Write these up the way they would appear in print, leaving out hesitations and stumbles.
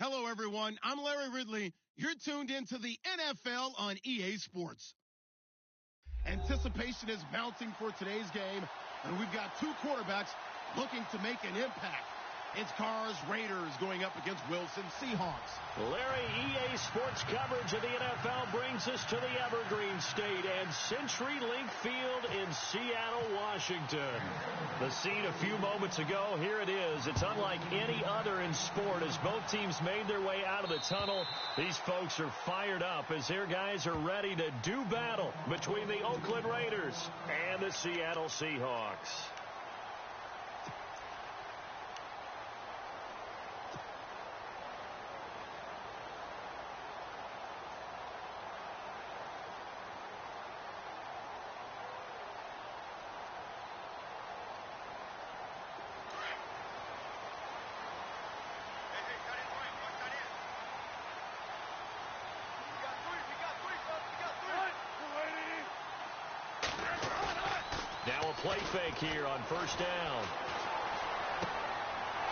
Hello, everyone. I'm Larry Ridley. You're tuned into the NFL on EA Sports. Anticipation is mounting for today's game, and we've got two quarterbacks looking to make an impact. It's Carr's Raiders going up against Wilson Seahawks. Larry, EA Sports coverage of the NFL brings us to the Evergreen State and CenturyLink Field in Seattle, Washington. The scene a few moments ago, here it is. It's unlike any other in sport as both teams made their way out of the tunnel. These folks are fired up as their guys are ready to do battle between the Oakland Raiders and the Seattle Seahawks. Now a play fake here on first down.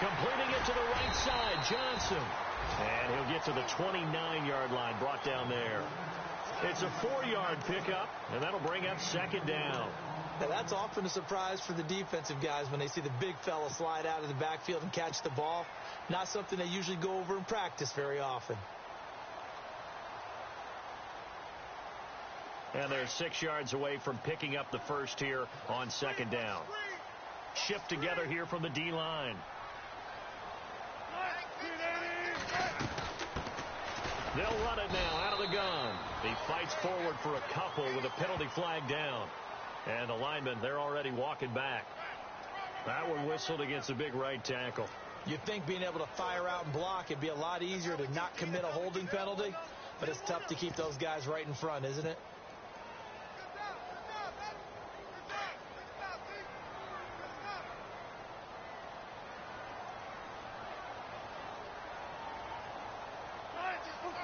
Completing it to the right side, Johnson. And he'll get to the 29-yard line, brought down there. It's a 4-yard pickup, and that'll bring up second down. Now that's often a surprise for the defensive guys when they see the big fella slide out of the backfield and catch the ball. Not something they usually go over in practice very often. And they're 6 yards away from picking up the first here on second down. Shift together here from the D-line. They'll run it now out of the gun. He fights forward for a couple with a penalty flag down. And the linemen, they're already walking back. That one whistled against the big right tackle. You'd think being able to fire out and block, it'd be a lot easier to not commit a holding penalty. But it's tough to keep those guys right in front, isn't it?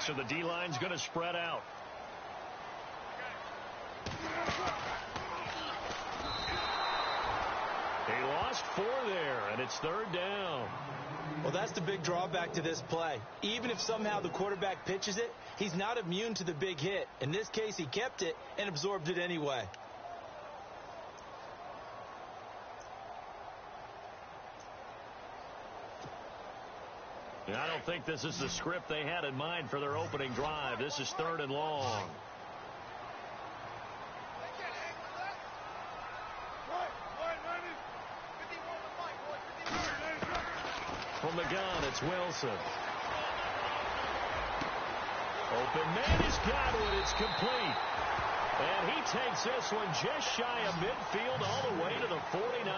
So the D-line's going to spread out. He lost 4 there, and it's third down. Well, that's the big drawback to this play. Even if somehow the quarterback pitches it, he's not immune to the big hit. In this case, he kept it and absorbed it anyway. I don't think this is the script they had in mind for their opening drive. This is third and long. From the gun, it's Wilson. Open man is Godwin. It's complete. And he takes this one just shy of midfield all the way to the 49.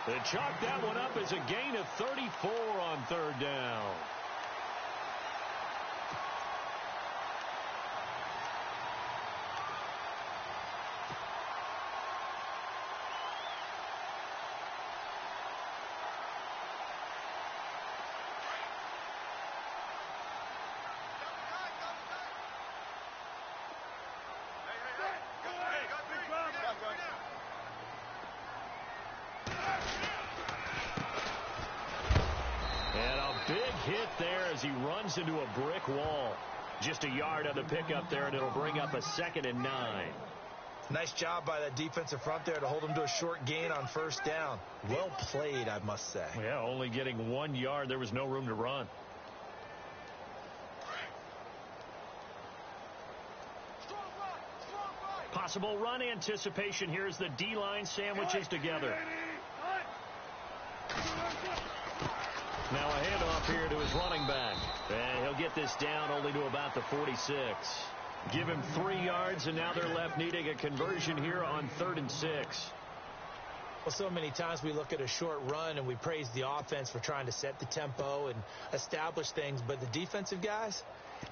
They chalk that one up as a gain of 34 on third down. Hit there as he runs into a brick wall. Just a yard on the pickup there, and it'll bring up a 2nd and 9. Nice job by that defensive front there to hold him to a short gain on first down. Well played, I must say. Yeah, only getting 1 yard. There was no room to run. Possible run anticipation here as the D-line sandwiches together. Now a handoff here to his running back. And he'll get this down only to about the 46. Give him 3 yards, and now they're left needing a conversion here on 3rd and 6. Well, so many times we look at a short run and we praise the offense for trying to set the tempo and establish things. But the defensive guys,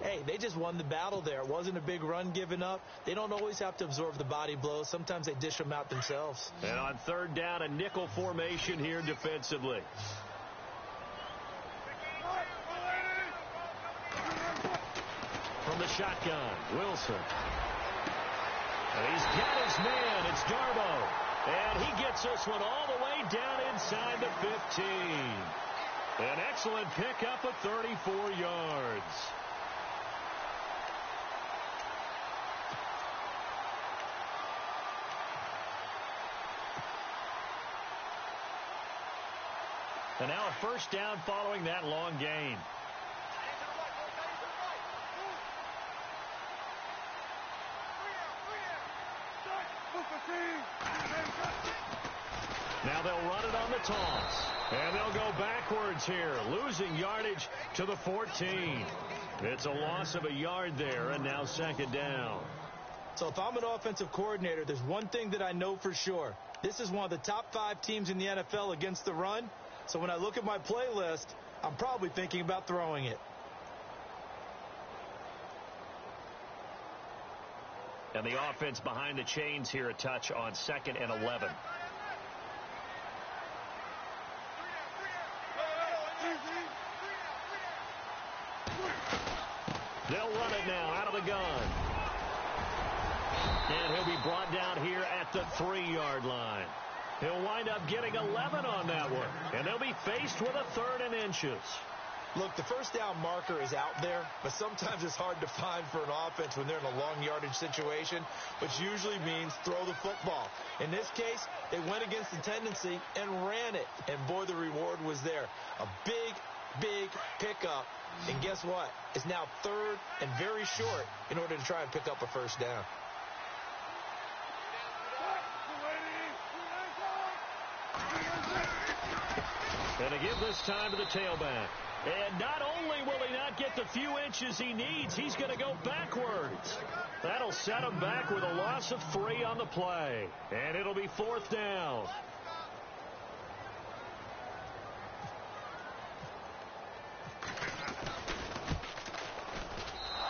hey, they just won the battle there. It wasn't a big run given up. They don't always have to absorb the body blows. Sometimes they dish them out themselves. And on third down, a nickel formation here defensively. From the shotgun, Wilson. And he's got his man. It's Darbo. And he gets this one all the way down inside the 15. An excellent pickup of 34 yards. And now a first down following that long gain. Now they'll run it on the toss. And they'll go backwards here, losing yardage to the 14. It's a loss of a yard there, and now second down. So if I'm an offensive coordinator, there's one thing that I know for sure. This is one of the top 5 teams in the NFL against the run. So when I look at my playlist, I'm probably thinking about throwing it. And the offense behind the chains here a touch on 2nd and 11. They'll run it now out of the gun. And he'll be brought down here at the 3-yard line. He'll wind up getting 11 on that one. And they'll be faced with a 3rd and inches. Look, the first down marker is out there, but sometimes it's hard to find for an offense when they're in a long yardage situation, which usually means throw the football. In this case, they went against the tendency and ran it. And boy, the reward was there. A big pickup. And guess what? It's now 3rd and very short in order to try and pick up a first down. And to give this time to the tailback. And not only will he not get the few inches he needs, he's going to go backwards. That'll set him back with a loss of 3 on the play. And it'll be 4th down.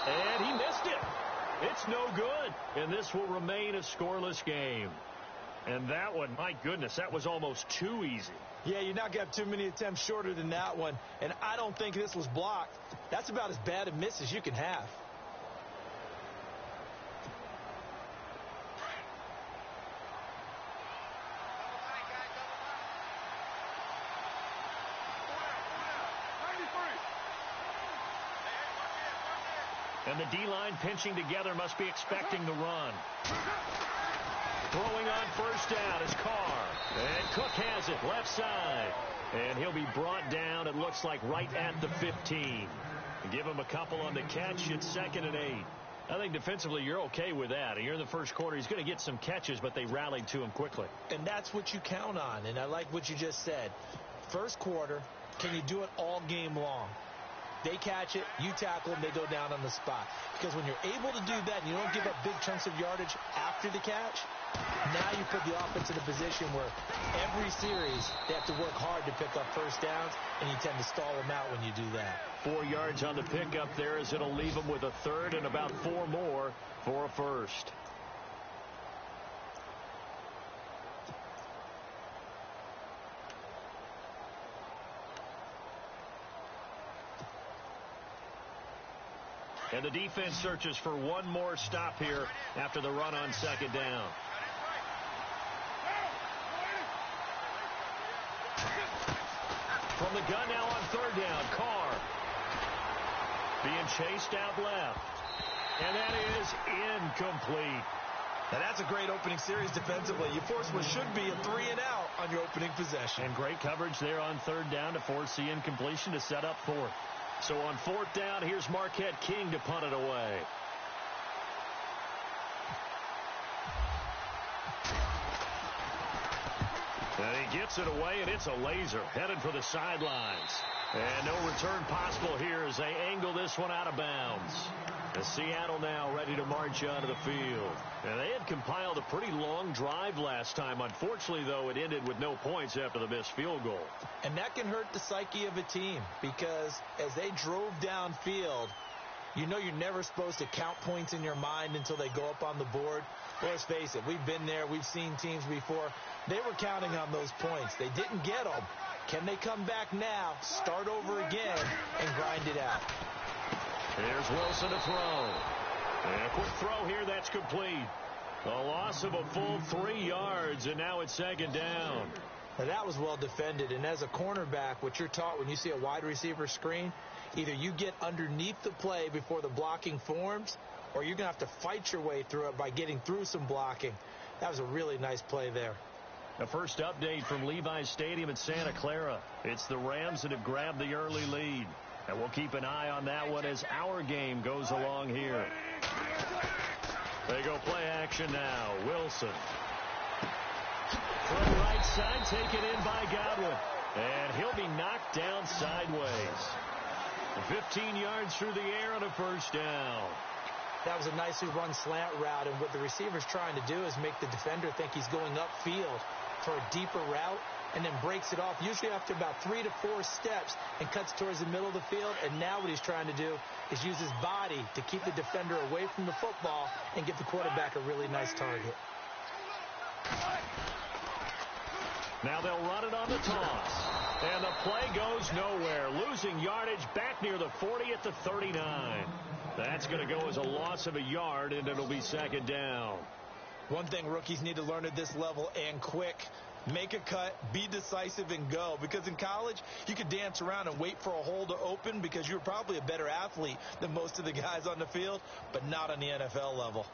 And he missed it. It's no good. And this will remain a scoreless game. And that one, my goodness, that was almost too easy. Yeah, you're not going to have too many attempts shorter than that one. And I don't think this was blocked. That's about as bad a miss as you can have. And the D-line pinching together must be expecting the run. Throwing on first down is Carr. And Cook has it left side. And he'll be brought down, it looks like, right at the 15. Give him a couple on the catch. It's 2nd and 8. I think defensively you're okay with that. Here in the first quarter, he's going to get some catches, but they rallied to him quickly. And that's what you count on. And I like what you just said. First quarter, can you do it all game long? They catch it, you tackle them, they go down on the spot. Because when you're able to do that and you don't give up big chunks of yardage after the catch, now you put the offense in a position where every series they have to work hard to pick up first downs, and you tend to stall them out when you do that. 4 yards on the pickup there as it'll leave them with a 3rd and about 4 more for a first. And the defense searches for one more stop here after the run on 2nd down. From the gun now on 3rd down, Carr being chased out left. And that is incomplete. Now that's a great opening series defensively. You force what should be a 3-and-out on your opening possession. And great coverage there on 3rd down to force the incompletion to set up 4th. So on 4th down, here's Marquette King to punt it away. And he gets it away, and it's a laser headed for the sidelines. And no return possible here as they angle this one out of bounds. As Seattle now ready to march onto the field. And they had compiled a pretty long drive last time. Unfortunately, though, it ended with no points after the missed field goal. And that can hurt the psyche of a team because as they drove downfield, you know you're never supposed to count points in your mind until they go up on the board. Well, let's face it, we've been there. We've seen teams before. They were counting on those points. They didn't get them. Can they come back now, start over again, and grind it out? Here's Wilson to throw. And a quick throw here, that's complete. A loss of a full 3 yards, and now it's 2nd down. Now, that was well defended, and as a cornerback, what you're taught when you see a wide receiver screen, either you get underneath the play before the blocking forms, or you're going to have to fight your way through it by getting through some blocking. That was a really nice play there. The first update from Levi's Stadium at Santa Clara. It's the Rams that have grabbed the early lead. And we'll keep an eye on that one as our game goes along here. They go play action now. Wilson. From right side, taken in by Godwin. And he'll be knocked down sideways. 15 yards through the air on a first down. That was a nicely run slant route, and what the receiver's trying to do is make the defender think he's going upfield for a deeper route, and then breaks it off, usually after about 3 to 4 steps, and cuts towards the middle of the field. And now what he's trying to do is use his body to keep the defender away from the football and give the quarterback a really nice target. Now they'll run it on the toss. And the play goes nowhere. Losing yardage back near the 40 at the 39. That's going to go as a loss of a yard, and it'll be second down. One thing rookies need to learn at this level, and quick: make a cut, be decisive, and go. Because in college, you could dance around and wait for a hole to open because you're probably a better athlete than most of the guys on the field, but not on the NFL level.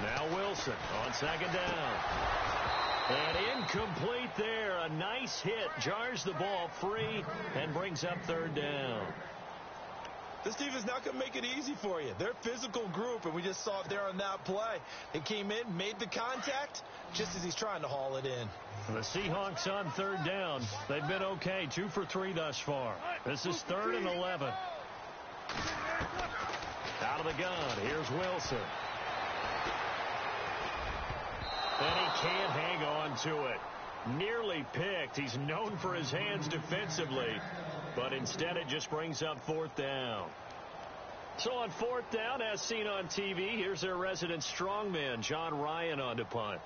Now Wilson on second down. And incomplete there. A nice hit. Jars the ball free and brings up third down. This team is not going to make it easy for you. They're a physical group, and we just saw it there on that play. They came in, made the contact, just as he's trying to haul it in. The Seahawks on third down. They've been okay. 2 for 3 thus far. This is 3rd and 11. Out of the gun. Here's Wilson. And he can't hang on to it. Nearly picked. He's known for his hands defensively, but instead it just brings up 4th down. So on 4th down, as seen on TV, here's their resident strongman, John Ryan, on to punt.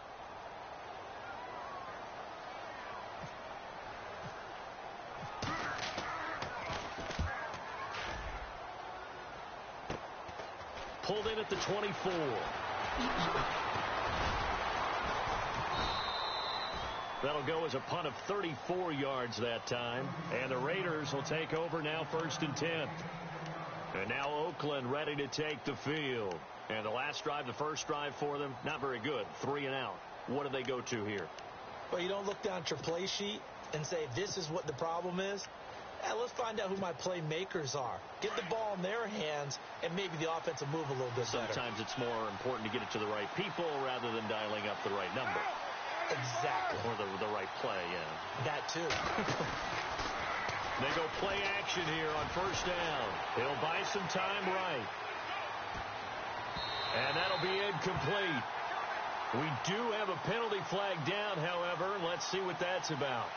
Pulled in at the 24. That'll go as a punt of 34 yards that time. And the Raiders will take over now, 1st and 10. And now Oakland ready to take the field. And the last drive, the first drive for them, not very good. 3 and out. What do they go to here? Well, you don't look down at your play sheet and say, this is what the problem is. Let's find out who my playmakers are. Get the ball in their hands, and maybe the offense will move a little bit better. Sometimes it's more important to get it to the right people rather than dialing up the right number. Exactly. Or the right play, yeah. That too. They go play action here on 1st down. He'll buy some time right. And that'll be incomplete. We do have a penalty flag down, however. Let's see what that's about.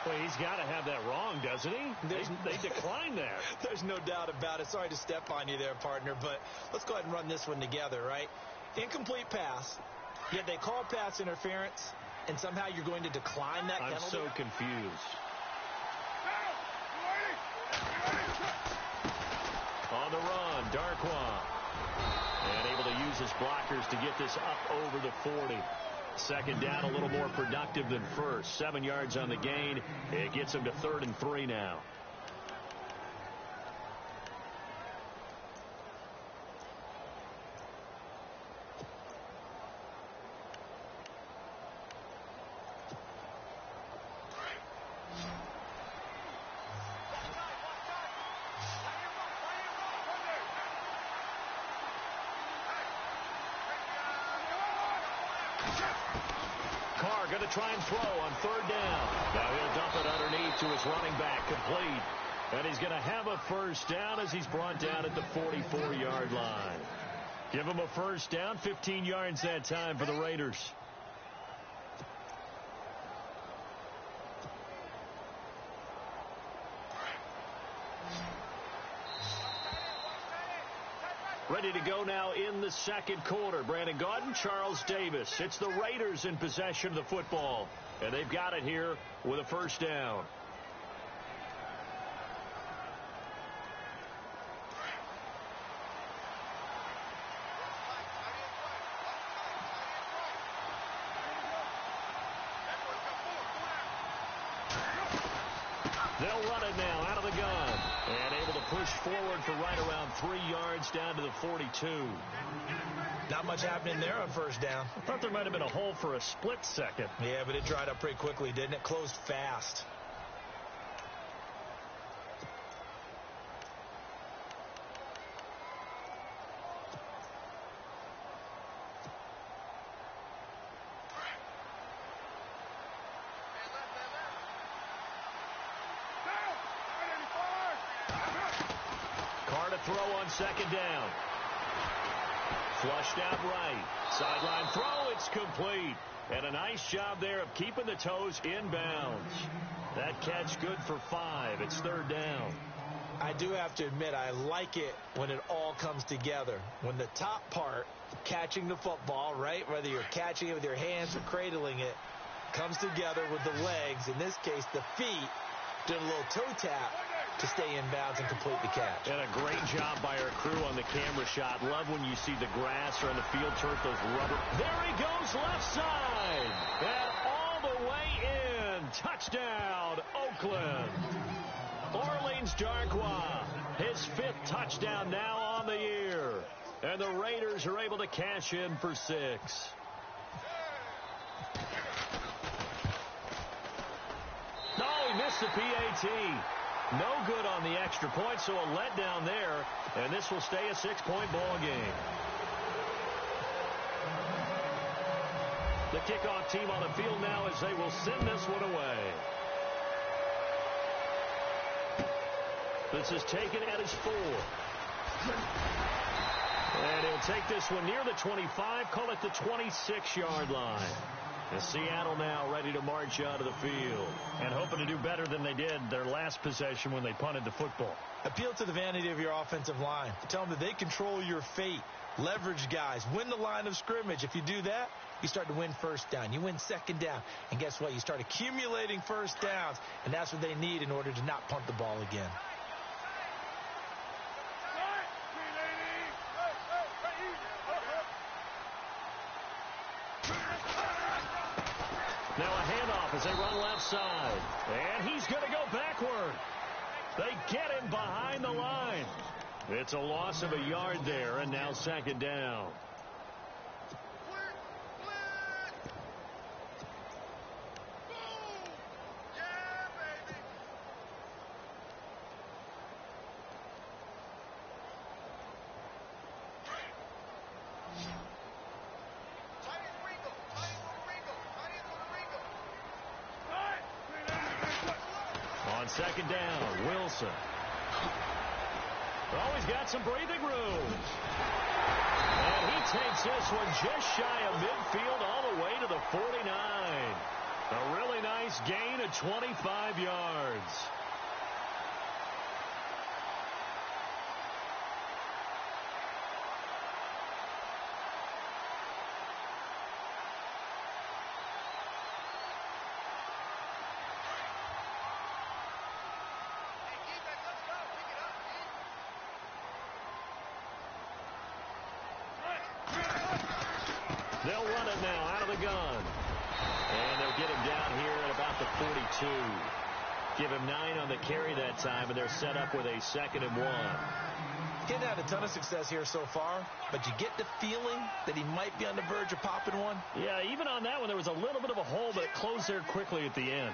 Well, he's got to have that wrong, doesn't he? They declined that. There's no doubt about it. Sorry to step on you there, partner, but let's go ahead and run this one together, right? Incomplete pass. Yet they call pass interference, and somehow you're going to decline that penalty? I'm so confused. On the run, Darkwa. And able to use his blockers to get this up over the 40. Second down, a little more productive than first. 7 yards on the gain. It gets him to 3rd and 3 now. Carr going to try and throw on 3rd down. Now he'll dump it underneath to his running back, complete. And he's going to have a 1st down as he's brought down at the 44-yard line. Give him a 1st down, 15 yards that time for the Raiders. Ready to go now in the second quarter. Brandon Gaudin, Charles Davis. It's the Raiders in possession of the football. And they've got it here with a 1st down. They'll run it now out of the gun. And able to push forward for right around 3 yards down to the 42. Not much happening there on first down. I thought there might have been a hole for a split second. Yeah, but it dried up pretty quickly, didn't it? Closed fast. Carr to throw on second down. Flushed out right. Sideline throw, it's complete. And a nice job there of keeping the toes inbounds. That catch good for 5. It's third down. I do have to admit, I like it when it all comes together. When the top part, catching the football, right, whether you're catching it with your hands or cradling it, comes together with the legs, in this case the feet, doing a little toe tap to stay inbounds and complete the catch. And a great job by our crew on the camera shot. Love when you see the grass or on the field turf, those rubber. There he goes, left side. And all the way in. Touchdown, Oakland. Orleans Darkwa, his 5th touchdown now on the year. And the Raiders are able to cash in for 6. No, he missed the PAT. No good on the extra point, so a letdown there, and this will stay a 6-point ball game. The kickoff team on the field now as they will send this one away. This is taken at his 4. And he'll take this one near the 25, call it the 26-yard line. And Seattle now ready to march out of the field and hoping to do better than they did their last possession when they punted the football. Appeal to the vanity of your offensive line. Tell them that they control your fate. Leverage guys. Win the line of scrimmage. If you do that, you start to win first down. You win second down. And guess what? You start accumulating first downs. And that's what they need in order to not punt the ball again. Now a handoff as they run left side. And he's going to go backward. They get him behind the line. It's a loss of a yard there, and now second down. On second down, Wilson. Oh, he's got some breathing room. And he takes this one just shy of midfield all the way to the 49. A really nice gain of 25 yards. They'll run it now out of the gun. And they'll get him down here at about the 42. Give him 9 on the carry that time, and they're set up with a 2nd and 1. Getting had a ton of success here so far, but you get the feeling that he might be on the verge of popping one. Yeah, even on that one, there was a little bit of a hole, but it closed there quickly at the end.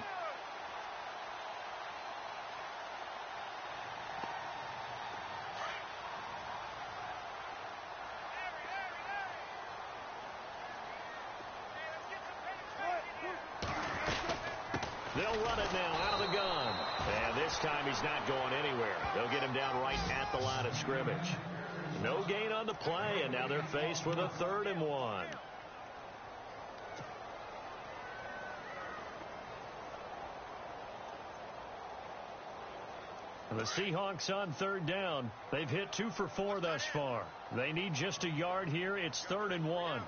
They'll run it now out of the gun. And this time he's not going anywhere. They'll get him down right at the line of scrimmage. No gain on the play, and now they're faced with a 3rd and 1. The Seahawks on 3rd down. They've hit 2 for 4 thus far. They need just a yard here. It's 3rd and 1.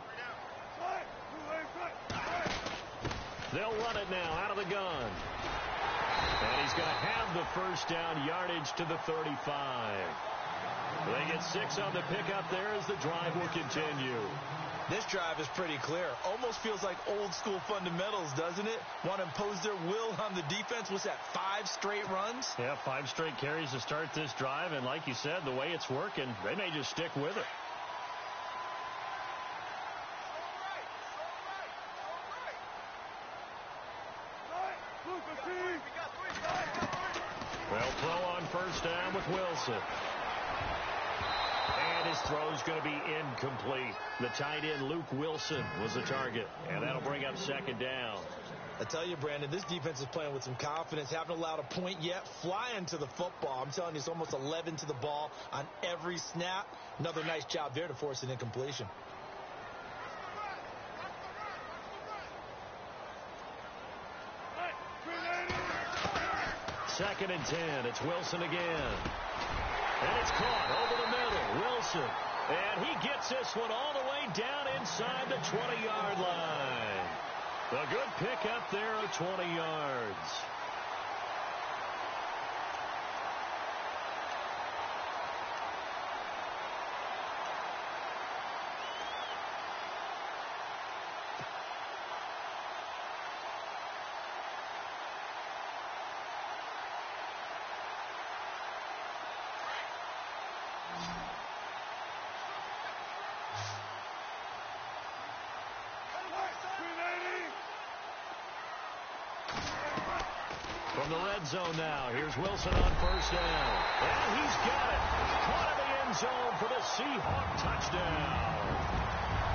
They'll run it now out of the gun. And he's going to have the first down, yardage to the 35. They get 6 on the pickup there as the drive will continue. This drive is pretty clear. Almost feels like old school fundamentals, doesn't it? Want to impose their will on the defense. What's that, 5 straight runs? Yeah, 5 straight carries to start this drive. And like you said, the way it's working, they may just stick with it. Well, throw on first down with Wilson. And his throw's going to be incomplete. The tight end, Luke Wilson, was the target. And that'll bring up second down. I tell you, Brandon, this defense is playing with some confidence. Haven't allowed a point yet. Flying to the football. I'm telling you, it's almost 11 to the ball on every snap. Another nice job there to force an incompletion. Second and 10. It's Wilson again. And it's caught over the middle. Wilson. And he gets this one all the way down inside the 20-yard line. A good pickup there of 20 yards. From the red zone now, here's Wilson on first down. And he's got it. Caught in the end zone for the Seahawk touchdown.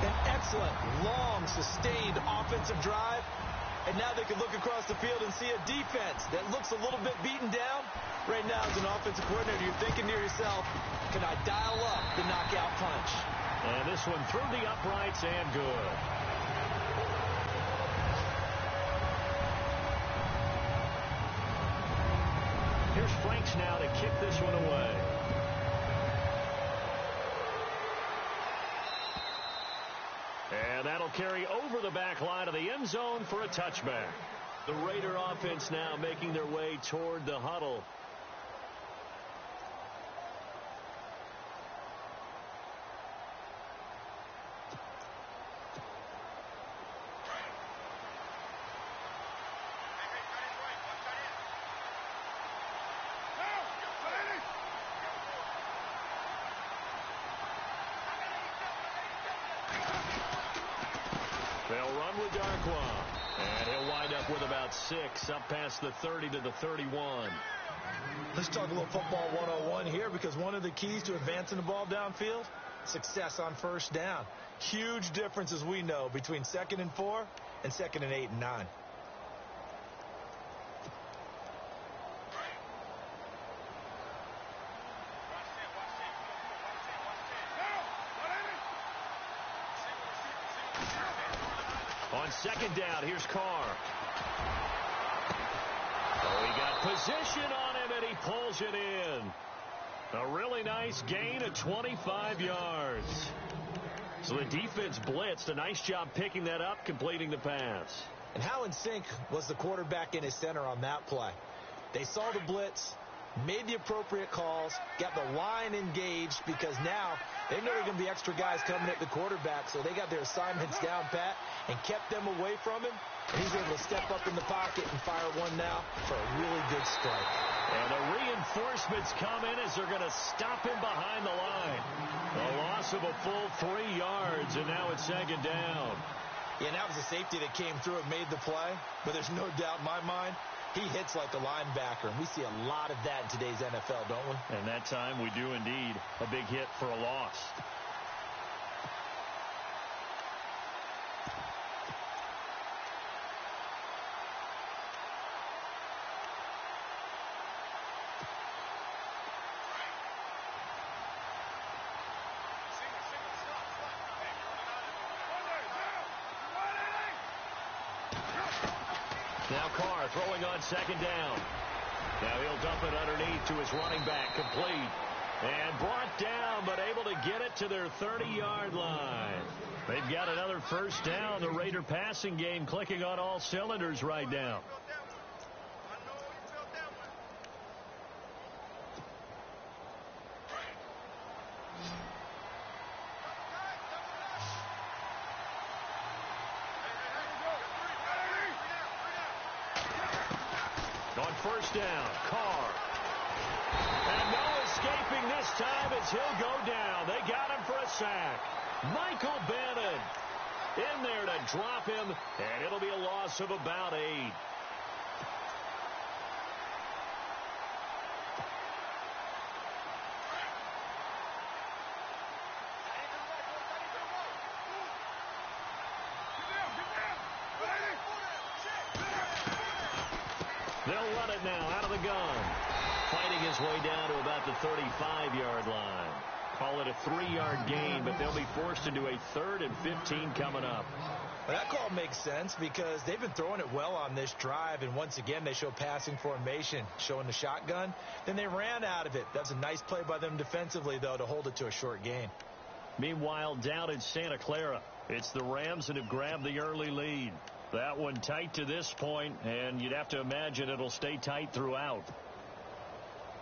An excellent, long, sustained offensive drive. And now they can look across the field and see a defense that looks a little bit beaten down. Right now, as an offensive coordinator, you're thinking to yourself, can I dial up the knockout punch? And this one through the uprights and good. Here's Franks now to kick this one away. And that'll carry over the back line of the end zone for a touchback. The Raider offense now making their way toward the huddle. They'll run with Darkwa. And he'll wind up with about 6, up past the 30 to the 31. Let's talk a little football 101 here, because one of the keys to advancing the ball downfield, success on first down. Huge difference, as we know, between 2nd and 4 and 2nd and 8 and 9. On second down, here's Carr. Oh, he got position on him, and he pulls it in. A really nice gain of 25 yards. So the defense blitzed. A nice job picking that up, completing the pass. And how in sync was the quarterback in his center on that play? They saw the blitz, made the appropriate calls, got the line engaged, because now they know there are going to be extra guys coming at the quarterback, so they got their assignments down pat and kept them away from him. And he's able to step up in the pocket and fire one now for a really good strike. And the reinforcements come in as they're going to stop him behind the line. A loss of a full 3 yards, and now it's second down. Yeah, and that was a safety that came through and made the play, but there's no doubt in my mind, he hits like a linebacker, and we see a lot of that in today's NFL, don't we? And that time we do indeed. A big hit for a loss. Now Carr throwing on second down. Now he'll dump it underneath to his running back, complete. And brought down, but able to get it to their 30-yard line. They've got another first down. The Raider passing game clicking on all cylinders right now. first down. Carr. And no escaping this time as he'll go down. They got him for a sack. Michael Bannon in there to drop him, and it'll be a loss of about 8. They'll run it now out of the gun. Fighting his way down to about the 35-yard line. Call it a 3-yard gain, but they'll be forced into a 3rd and 15 coming up. Well, that call makes sense because they've been throwing it well on this drive, and once again they show passing formation, showing the shotgun. Then they ran out of it. That's a nice play by them defensively, though, to hold it to a short gain. Meanwhile, down in Santa Clara, it's the Rams that have grabbed the early lead. That one tight to this point, and you'd have to imagine it'll stay tight throughout.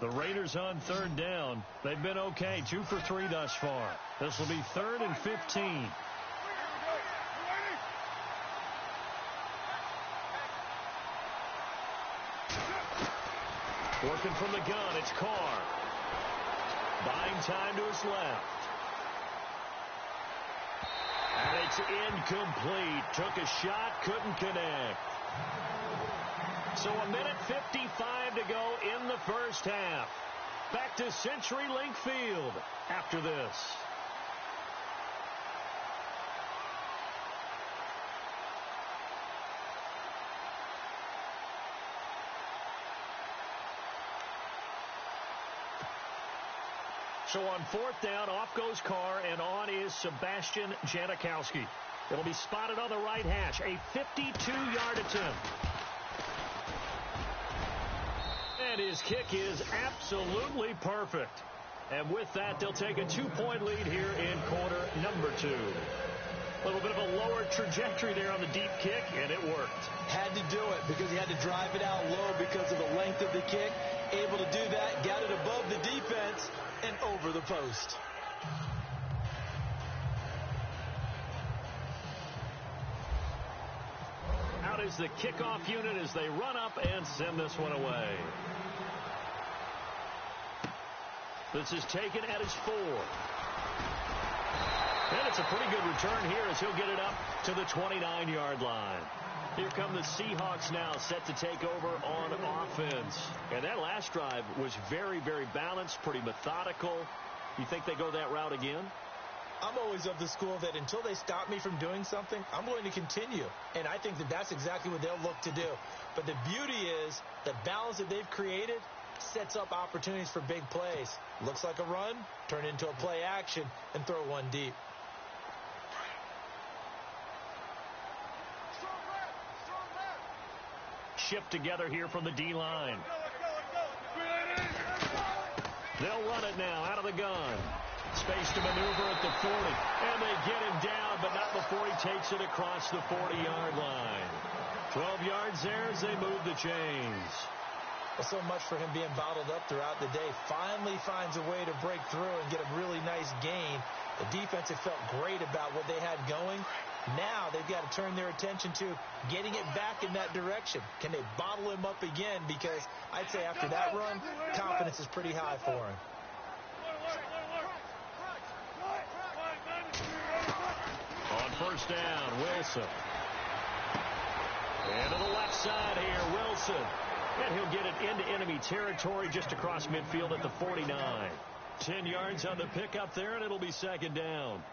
The Raiders on 3rd down. They've been okay, 2 for 3 thus far. This will be 3rd and 15. Working from the gun, it's Carr. Buying time to his left. And it's incomplete. Took a shot, couldn't connect. So a minute 55 to go in the first half. Back to CenturyLink Field after this. So on 4th down, off goes Carr, and on is Sebastian Janikowski. It'll be spotted on the right hash. A 52-yard attempt. And his kick is absolutely perfect. And with that, they'll take a 2-point lead here in quarter number 2. A little bit of a lower trajectory there on the deep kick, and it worked. Had to do it because he had to drive it out low because of the length of the kick. Able to do that, got it above the defense and over the post. Out is the kickoff unit as they run up and send this one away. This is taken at his 4. And it's a pretty good return here as he'll get it up to the 29-yard line. Here come the Seahawks now, set to take over on offense. And that last drive was very, very balanced, pretty methodical. You think they go that route again? I'm always of the school that until they stop me from doing something, I'm going to continue. And I think that that's exactly what they'll look to do. But the beauty is the balance that they've created sets up opportunities for big plays. Looks like a run, turn into a play action, and throw one deep. Shift together here from the D-line. They'll run it now out of the gun. Space to maneuver at the 40. And they get him down, but not before he takes it across the 40-yard line. 12 yards there as they move the chains. Well, so much for him being bottled up throughout the day. Finally finds a way to break through and get a really nice gain. The defense had felt great about what they had going. Now they've got to turn their attention to getting it back in that direction. Can they bottle him up again? Because I'd say after that run, confidence is pretty high for him. On first down, Wilson. And to the left side here, Wilson. And he'll get it into enemy territory just across midfield at the 49. 10 yards on the pickup there, and it'll be second down.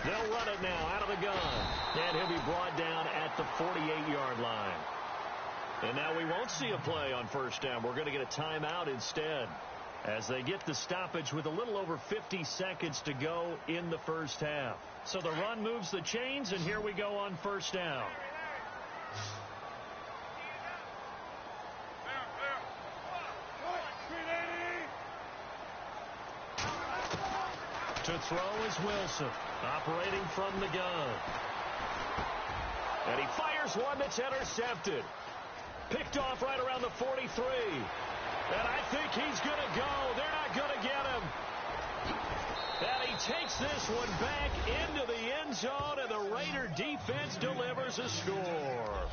They'll run it now out of the gun. And he'll be brought down at the 48-yard line. And now we won't see a play on first down. We're going to get a timeout instead as they get the stoppage with a little over 50 seconds to go in the first half. So the run moves the chains, and here we go on first down. To throw is Wilson, operating from the gun. And he fires one that's intercepted. Picked off right around the 43. And I think he's going to go. They're not going to get him. And he takes this one back into the end zone, and the Raider defense delivers a score.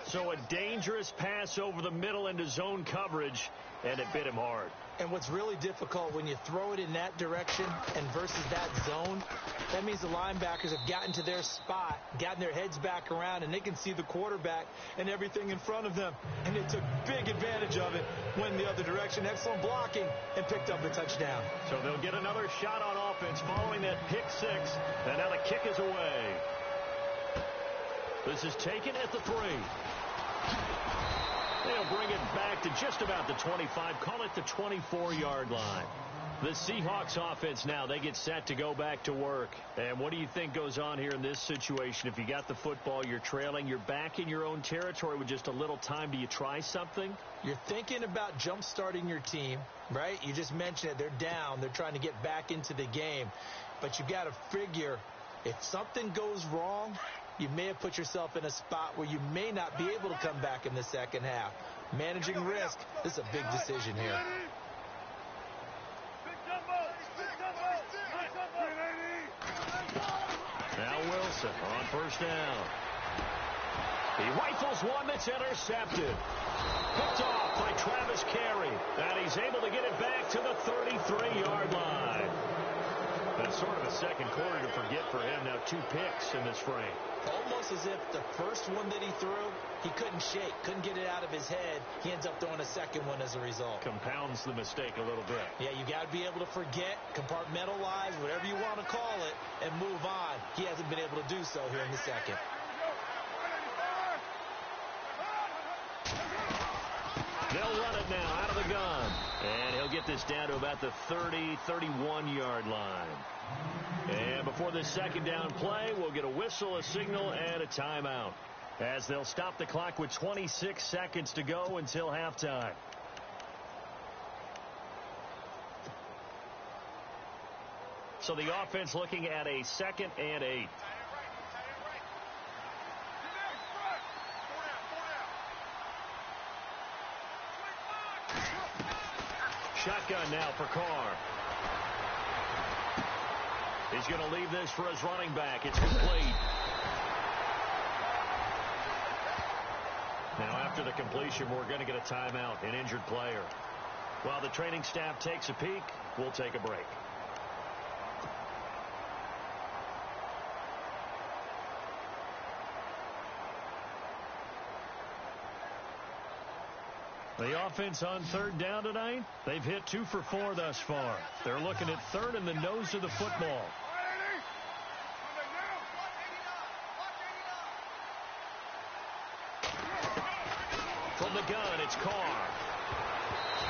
So a dangerous pass over the middle into zone coverage, and it bit him hard. And what's really difficult when you throw it in that direction and versus that zone, that means the linebackers have gotten to their spot, gotten their heads back around, and they can see the quarterback and everything in front of them. And they took big advantage of it, went the other direction, excellent blocking, and picked up the touchdown. So they'll get another shot on offense following that pick six, and now the kick is away. This is taken at the 3. They'll bring it back to just about the 25, call it the 24-yard line. The Seahawks offense now, they get set to go back to work. And what do you think goes on here in this situation? If you got the football, you're trailing, you're back in your own territory with just a little time. Do you try something? You're thinking about jump-starting your team, right? You just mentioned it. They're down. They're trying to get back into the game. But you got to figure if something goes wrong, you may have put yourself in a spot where you may not be able to come back in the second half. Managing risk, this is a big decision here. Now Wilson on first down. He rifles one that's intercepted. Picked off by Travis Carey. And he's able to get it back to the 33-yard line. That's sort of a second quarter to forget for him. Now 2 picks in this frame. Almost as if the first one that he threw, he couldn't shake, couldn't get it out of his head. He ends up throwing a second one as a result. Compounds the mistake a little bit. Yeah, you got to be able to forget, compartmentalize, whatever you want to call it, and move on. He hasn't been able to do so here in the second. They'll run it now out of the gun. And he'll get this down to about the 30, 31-yard line. And before this second down play, we'll get a whistle, a signal, and a timeout, as they'll stop the clock with 26 seconds to go until halftime. So the offense looking at a 2nd and 8. Shotgun now for Carr. He's going to leave this for his running back. It's complete. Now after the completion, we're going to get a timeout, an injured player. While the training staff takes a peek, we'll take a break. The offense on 3rd down tonight, they've hit 2 for 4 thus far. They're looking at 3rd and the nose of the football. From the gun, it's Carr.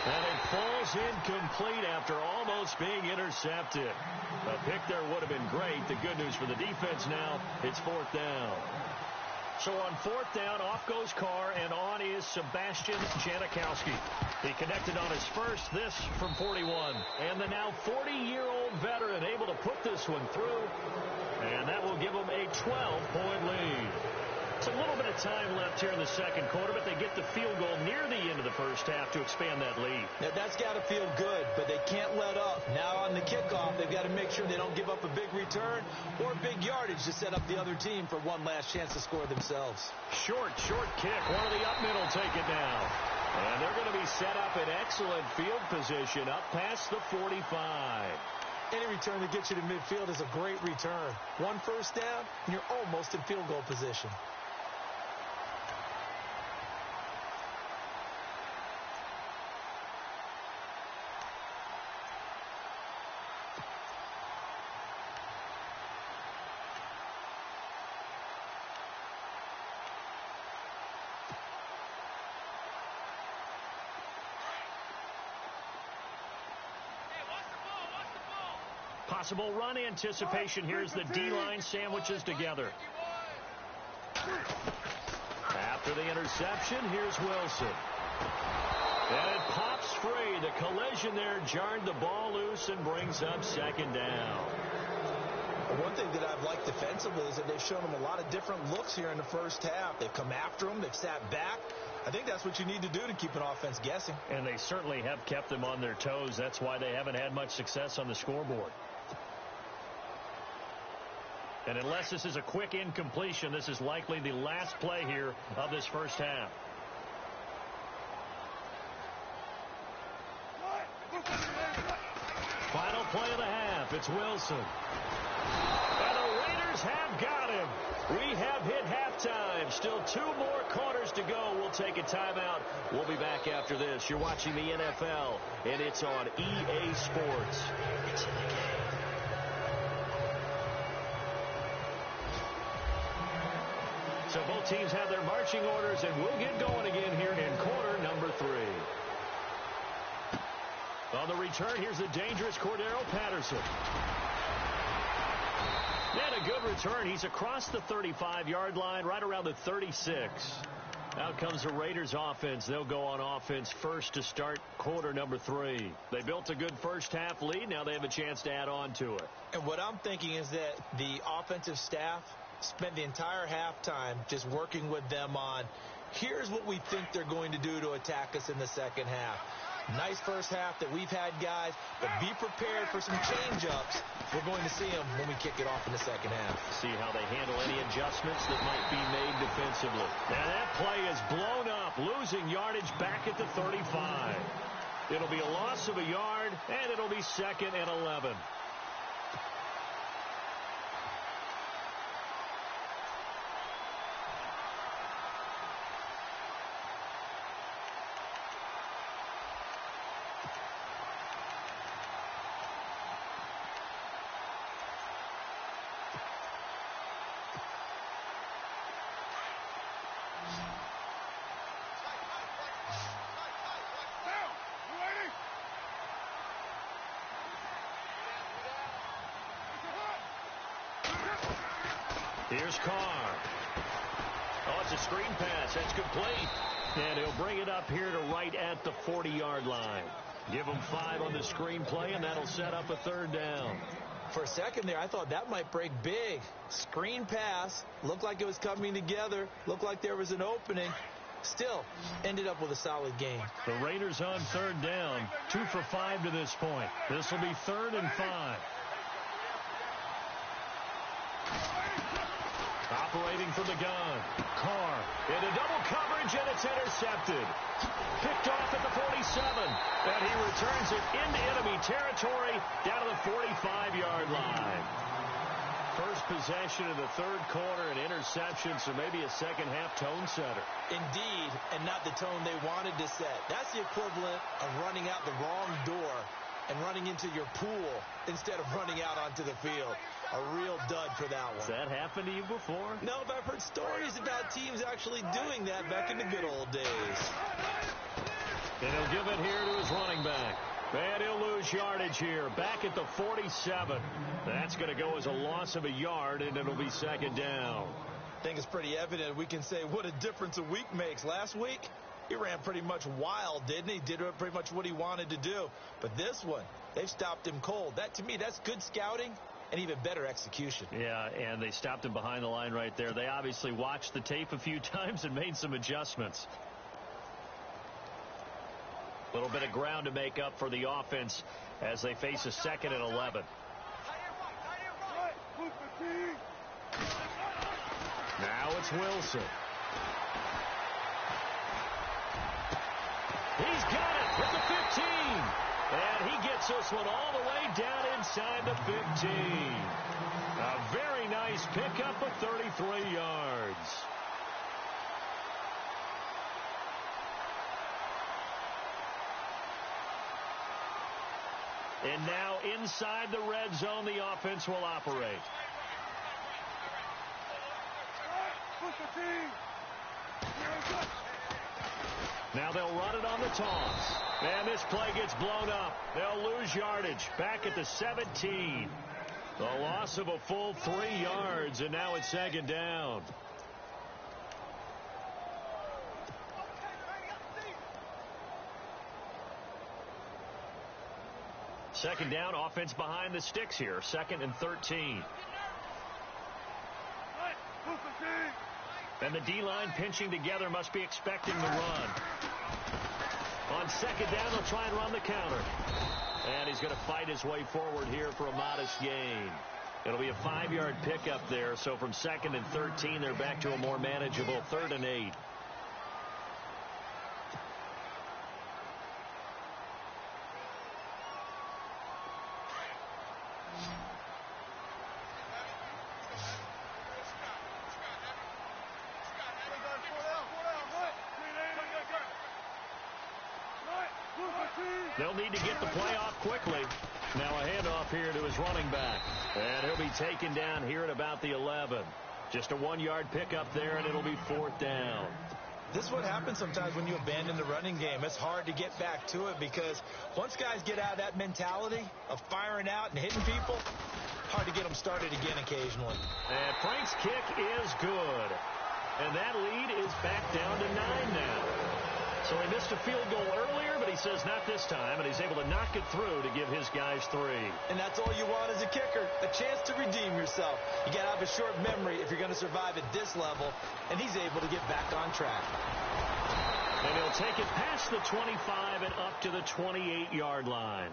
And it falls incomplete after almost being intercepted. A pick there would have been great. The good news for the defense now, it's 4th down. So on 4th down, off goes Carr, and on is Sebastian Janikowski. He connected on his first, this from 41. And the now 40-year-old veteran able to put this one through, and that will give him a 12-point lead. It's a little bit of time left here in the second quarter, but they get the field goal near the end of the first half to expand that lead. Now, that's got to feel good, but they can't let up. Now on the kickoff, they've got to make sure they don't give up a big return or big yardage to set up the other team for one last chance to score themselves. Short kick. One of the up middle take it now. And they're going to be set up in excellent field position up past the 45. Any return that gets you to midfield is a great return. 1 first down, and you're almost in field goal position. Possible run anticipation. Here's the D-line sandwiches together. After the interception, here's Wilson. And it pops free. The collision there jarred the ball loose and brings up second down. One thing that I've liked defensively is that they've shown them a lot of different looks here in the first half. They've come after them. They've sat back. I think that's what you need to do to keep an offense guessing. And they certainly have kept them on their toes. That's why they haven't had much success on the scoreboard. And unless this is a quick incompletion, this is likely the last play here of this first half. Final play of the half. It's Wilson. And the Raiders have got him. We have hit halftime. Still 2 more quarters to go. We'll take a timeout. We'll be back after this. You're watching the NFL, and it's on EA Sports. It's in the game. So both teams have their marching orders, and we'll get going again here in quarter number 3. On the return, here's the dangerous Cordero Patterson. And a good return. He's across the 35-yard line, right around the 36. Out comes the Raiders offense. They'll go on offense first to start quarter number 3. They built a good first-half lead. Now they have a chance to add on to it. And what I'm thinking is that the offensive staff spend the entire halftime just working with them on, here's what we think they're going to do to attack us in the second half. Nice first half that we've had, guys, but be prepared for some change-ups. We're going to see them when we kick it off in the second half. See how they handle any adjustments that might be made defensively. Now that play is blown up, losing yardage back at the 35. It'll be a loss of a yard, and it'll be 2nd and 11. Here's Carr. Oh, it's a screen pass. That's complete. And he'll bring it up here to right at the 40-yard line. Give him 5 on the screen play, and that'll set up a 3rd down. For a second there, I thought that might break big. Screen pass. Looked like it was coming together. Looked like there was an opening. Still, ended up with a solid game. The Raiders on 3rd down. 2 for 5 to this point. This will be 3rd and 5. Operating from the gun. Carr into double coverage, and it's intercepted. Picked off at the 47. And he returns it into enemy territory down to the 45-yard line. First possession of the 3rd quarter, an interception, so maybe a second-half tone setter. Indeed, and not the tone they wanted to set. That's the equivalent of running out the wrong door and running into your pool instead of running out onto the field. A real dud for that one. Has that happened to you before? No, but I've heard stories about teams actually doing that back in the good old days. And he'll give it here to his running back. And he'll lose yardage here. Back at the 47. That's going to go as a loss of a yard, and it'll be 2nd down. I think it's pretty evident. We can say what a difference a week makes. Last week, he ran pretty much wild, didn't he? Did pretty much what he wanted to do. But this one, they've stopped him cold. That, to me, that's good scouting and even better execution. Yeah, and they stopped him behind the line right there. They obviously watched the tape a few times and made some adjustments. A little bit of ground to make up for the offense as they face a 2nd and 11. Now it's Wilson. He's got it at the 15. And he gets this one all the way down inside the 15. A very nice pickup of 33 yards. And now inside the red zone, the offense will operate. Now they'll run it on the toss. And this play gets blown up. They'll lose yardage back at the 17. The loss of a full 3 yards, and now it's 2nd down. Second down, offense behind the sticks here. 2nd and 13. And the D-line pinching together, must be expecting the run. On 2nd down, they'll try and run the counter. And he's going to fight his way forward here for a modest gain. It'll be a 5-yard pickup there. So from 2nd and 13, they're back to a more manageable 3rd and 8. They'll need to get the play off quickly. Now a handoff here to his running back. And he'll be taken down here at about the 11. Just a 1-yard pickup there, and it'll be 4th down. This is what happens sometimes when you abandon the running game. It's hard to get back to it because once guys get out of that mentality of firing out and hitting people, hard to get them started again occasionally. And Frank's kick is good. And that lead is back down to 9 now. So he missed a field goal earlier, but he says not this time, and he's able to knock it through to give his guys 3. And that's all you want as a kicker, a chance to redeem yourself. You got to have a short memory if you're going to survive at this level, and he's able to get back on track. And he'll take it past the 25 and up to the 28-yard line.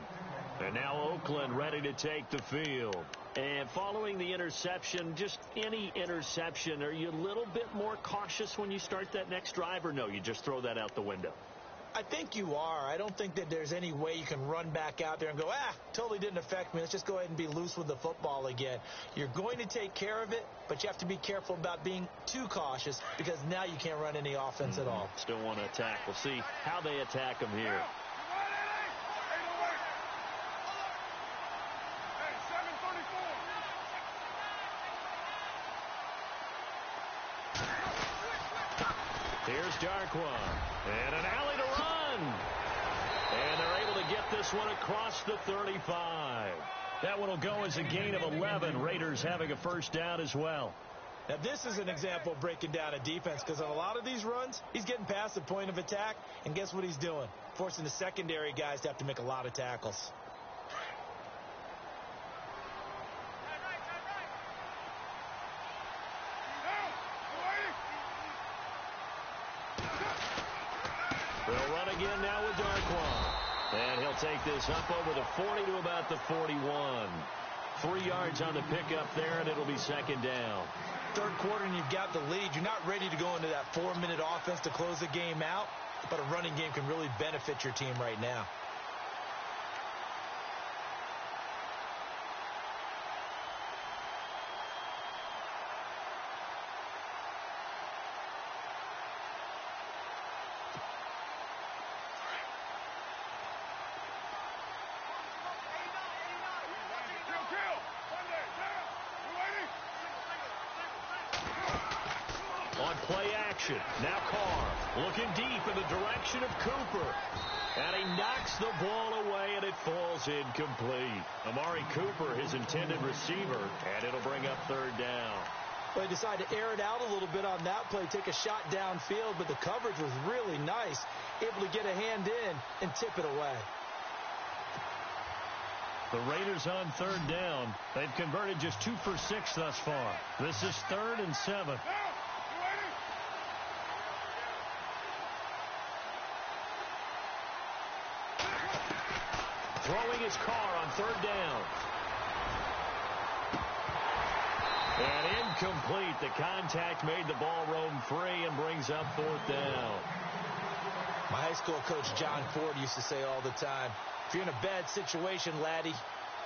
And now Oakland ready to take the field. And following the interception, just any interception, are you a little bit more cautious when you start that next drive, or no, you just throw that out the window? I think you are. I don't think that there's any way you can run back out there and go, totally didn't affect me. Let's just go ahead and be loose with the football again. You're going to take care of it, but you have to be careful about being too cautious because now you can't run any offense at all. Still want to attack. We'll see how they attack them here. Here's Darkwa, and an alley to run. And they're able to get this one across the 35. That one will go as a gain of 11. Raiders having a 1st down as well. Now, this is an example of breaking down a defense because on a lot of these runs, he's getting past the point of attack, and guess what he's doing? Forcing the secondary guys to have to make a lot of tackles. They'll run again now with Darkwa. And he'll take this up over the 40 to about the 41. 3 yards on the pickup there, and it'll be 2nd down. 3rd quarter, and you've got the lead. You're not ready to go into that 4-minute offense to close the game out, but a running game can really benefit your team right now. On play action, now Carr looking deep in the direction of Cooper. And he knocks the ball away, and it falls incomplete. Amari Cooper, his intended receiver, and it'll bring up 3rd down. Well, he decided to air it out a little bit on that play, take a shot downfield, but the coverage was really nice, able to get a hand in and tip it away. The Raiders on 3rd down. They've converted just 2 for 6 thus far. This is 3rd and 7. Throwing his Carr on 3rd down. And incomplete. The contact made the ball roam free and brings up 4th down. My high school coach, John Ford, used to say all the time, if you're in a bad situation, laddie,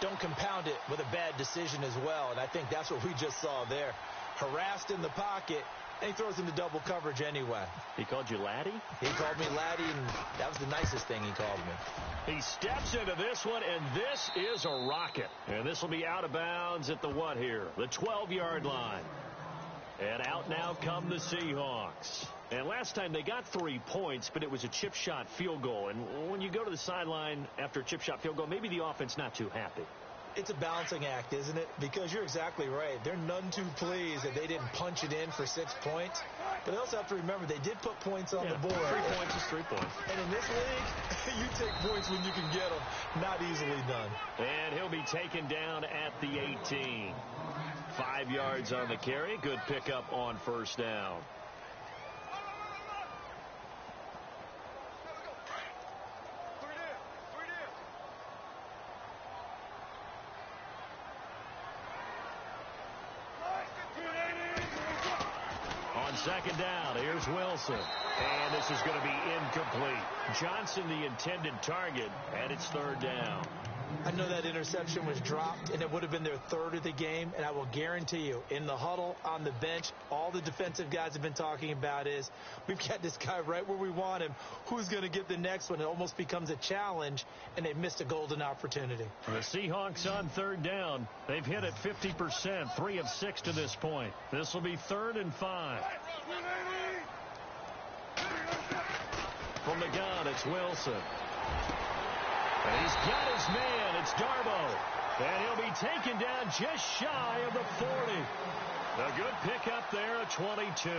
don't compound it with a bad decision as well. And I think that's what we just saw there. Harassed in the pocket, and he throws into double coverage anyway. He called you laddie? He called me laddie, and that was the nicest thing he called me. He steps into this one, and this is a rocket. And this will be out of bounds at the what here? The 12-yard line. And out now come the Seahawks. And last time they got 3 points, but it was a chip shot field goal. And when you go to the sideline after a chip shot field goal, maybe the offense not too happy. It's a balancing act, isn't it? Because you're exactly right. They're none too pleased that they didn't punch it in for 6 points. But they also have to remember they did put points on the board. 3 points is 3 points. And in this league, you take points when you can get them. Not easily done. And he'll be taken down at the 18. 5 yards on the carry. Good pickup on first down. On second down, here's Wilson. And this is going to be incomplete. Johnson, the intended target, and it's third down. I know that interception was dropped, and it would have been their third of the game, and I will guarantee you, in the huddle, on the bench, all the defensive guys have been talking about is, we've got this guy right where we want him. Who's going to get the next one? It almost becomes a challenge, and they've missed a golden opportunity. The Seahawks on third down. They've hit it 50%, 3 of 6 to this point. This will be 3rd and 5. From the gun, it's Wilson. And he's got his man. It's Darbo. And he'll be taken down just shy of the 40. A good pickup there at 22.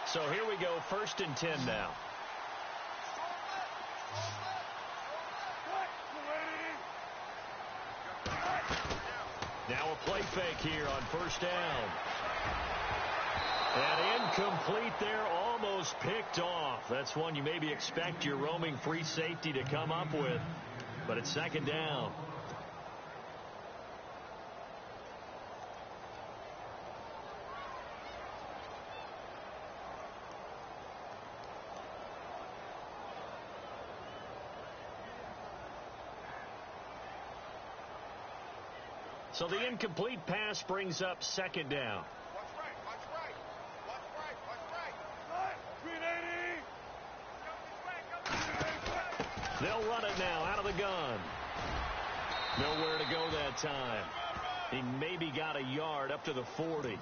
So here we go, 1st and 10 now. Now a play fake here on first down. And incomplete there, almost picked off. That's one you maybe expect your roaming free safety to come up with. But it's second down. So the incomplete pass brings up second down. They'll run it now out of the gun. Nowhere to go that time. He maybe got a yard up to the 40.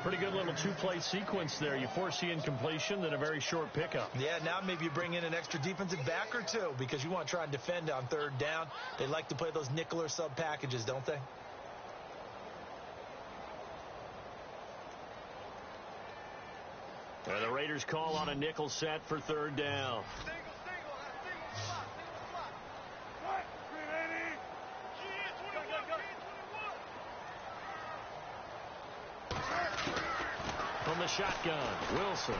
Pretty good little 2-play sequence there. You force the incompletion, then a very short pickup. Yeah, now maybe you bring in an extra defensive back or two because you want to try and defend on third down. They like to play those nickel or sub packages, don't they? And the Raiders call on a nickel set for third down. From the shotgun, Wilson.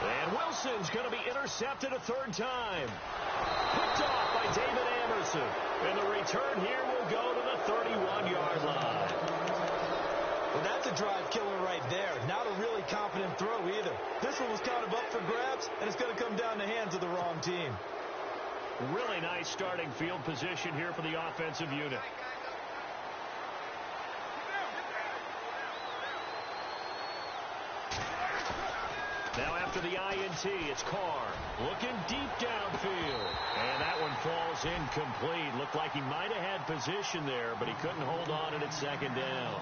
And Wilson's going to be intercepted a third time. Picked off by David Amerson. And the return here will go to the 31-yard line. Well, that's a drive killer right there. Not a really confident throw either. This one was kind of up for grabs, and it's going to come down the hands of the wrong team. Really nice starting field position here for the offensive unit. Now after the INT, it's Carr looking deep downfield. And that one falls incomplete. Looked like he might have had position there, but he couldn't hold on at second down.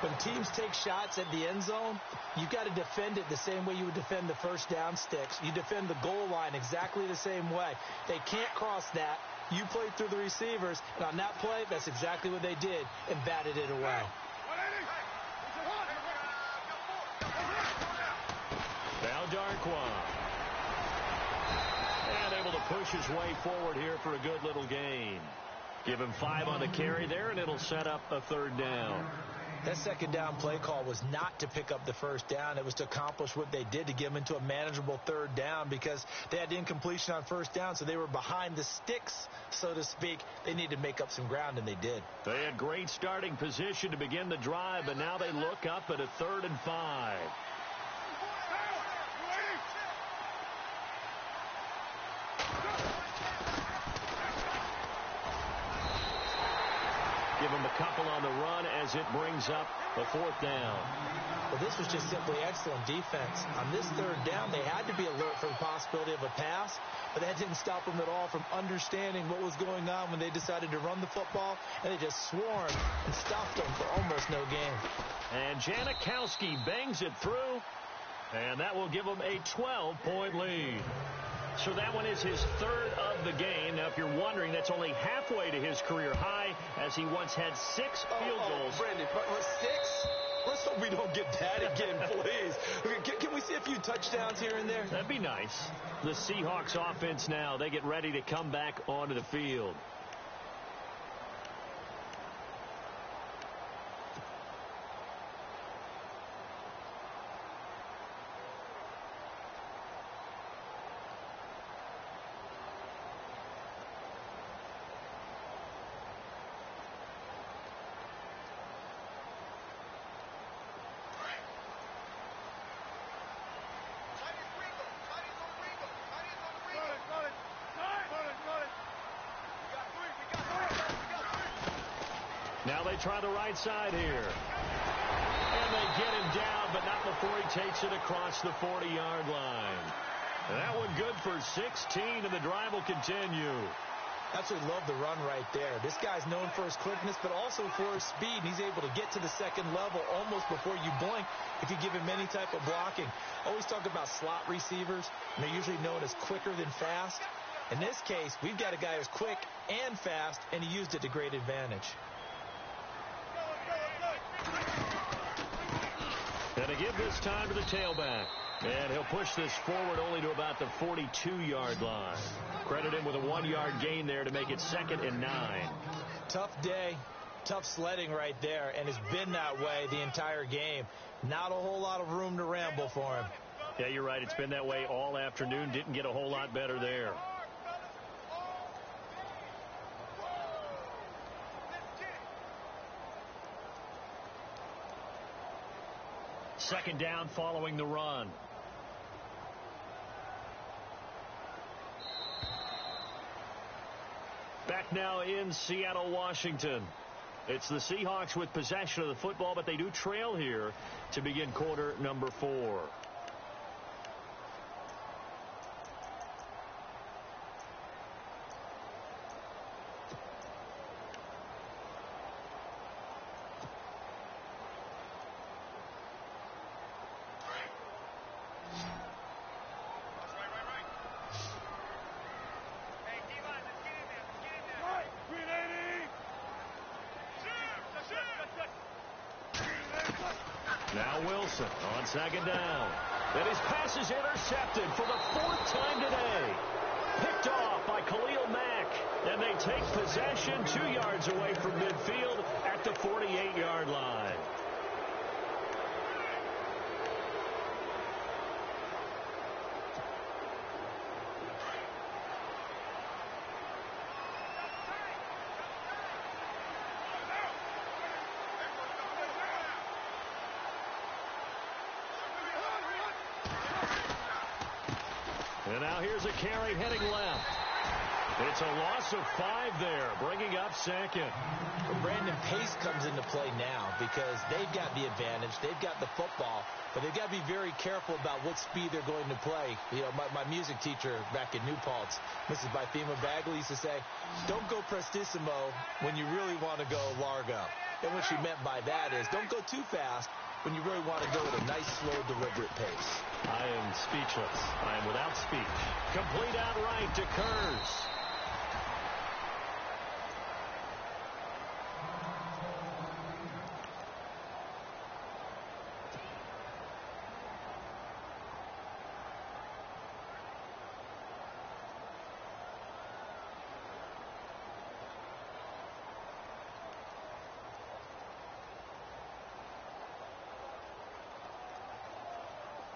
When teams take shots at the end zone, you've got to defend it the same way you would defend the first down sticks. You defend the goal line exactly the same way. They can't cross that. You play through the receivers, and on that play, that's exactly what they did and batted it away. Now Darquan. And able to push his way forward here for a good little gain. Give him 5 on the carry there, and it'll set up a third down. That second down play call was not to pick up the first down. It was to accomplish what they did, to get them into a manageable third down, because they had incompletion on first down, so they were behind the sticks, so to speak. They needed to make up some ground, and they did. They had great starting position to begin the drive, but now they look up at a 3rd and 5. Give him a couple on the run as it brings up a 4th down. Well, this was just simply excellent defense. On this 3rd down, they had to be alert for the possibility of a pass, but that didn't stop them at all from understanding what was going on when they decided to run the football, and they just swarmed and stuffed them for almost no gain. And Janikowski bangs it through, and that will give them a 12-point lead. So that one is his 3rd of the game. Now, if you're wondering, that's only halfway to his career high, as he once had 6 field goals. Brandon, 6? Let's hope we don't get that again, please. Can we see a few touchdowns here and there? That'd be nice. The Seahawks offense now, they get ready to come back onto the field. Now they try the right side here. And they get him down, but not before he takes it across the 40-yard line. That one good for 16, and the drive will continue. Absolutely love the run right there. This guy's known for his quickness, but also for his speed. And he's able to get to the 2nd level almost before you blink if you give him any type of blocking. Always talk about slot receivers, and they're usually known as quicker than fast. In this case, we've got a guy who's quick and fast, and he used it to great advantage. Gonna give this time to the tailback. And he'll push this forward only to about the 42-yard line. Credit him with a 1-yard gain there to make it 2nd and 9. Tough day, tough sledding right there, and it's been that way the entire game. Not a whole lot of room to ramble for him. Yeah, you're right. It's been that way all afternoon. Didn't get a whole lot better there. Second down following the run. Back now in Seattle, Washington. It's the Seahawks with possession of the football, but they do trail here to begin quarter number 4. Now Wilson on second down. And his pass is intercepted for the 4th time today. Picked off by Khalil Mack. And they take possession 2 yards away from midfield at the 48-yard line. And now here's a carry heading left. It's a loss of 5 there, bringing up 2nd. Well, Brandon, pace comes into play now because they've got the advantage. They've got the football, but they've got to be very careful about what speed they're going to play. You know, my music teacher back in New Paltz, Mrs. Bythema Bagley, used to say, don't go prestissimo when you really want to go largo. And what she meant by that is don't go too fast when you really want to go at a nice, slow, deliberate pace. I am speechless. I am without speech. Complete outright to Kurz.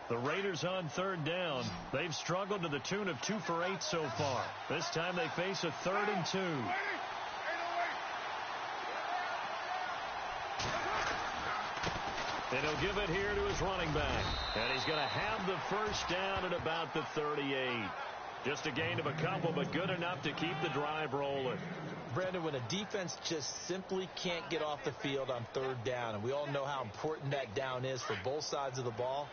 The Raiders on third down. They've struggled to the tune of 2 for 8 so far. This time they face a 3rd and 2. And he'll give it here to his running back. And he's going to have the first down at about the 38. Just a gain of a couple, but good enough to keep the drive rolling. Brandon, when a defense just simply can't get off the field on third down, and we all know how important that down is for both sides of the ball,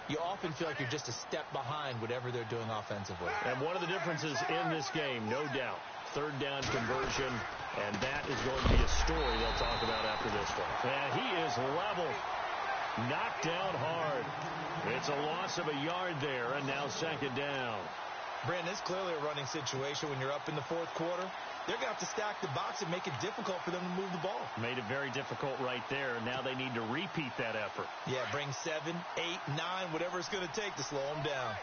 you often feel like you're just a step behind whatever they're doing offensively. And one of the differences in this game, no doubt, third down conversion, and that is going to be a story they'll talk about after this one. And he is level, knocked down hard. It's a loss of a yard there, and now second down. Brandon, it's clearly a running situation when you're up in the fourth quarter. They're going to have to stack the box and make it difficult for them to move the ball. Made it very difficult right there. Now they need to repeat that effort. Yeah, bring 7, 8, 9, whatever it's going to take to slow them down.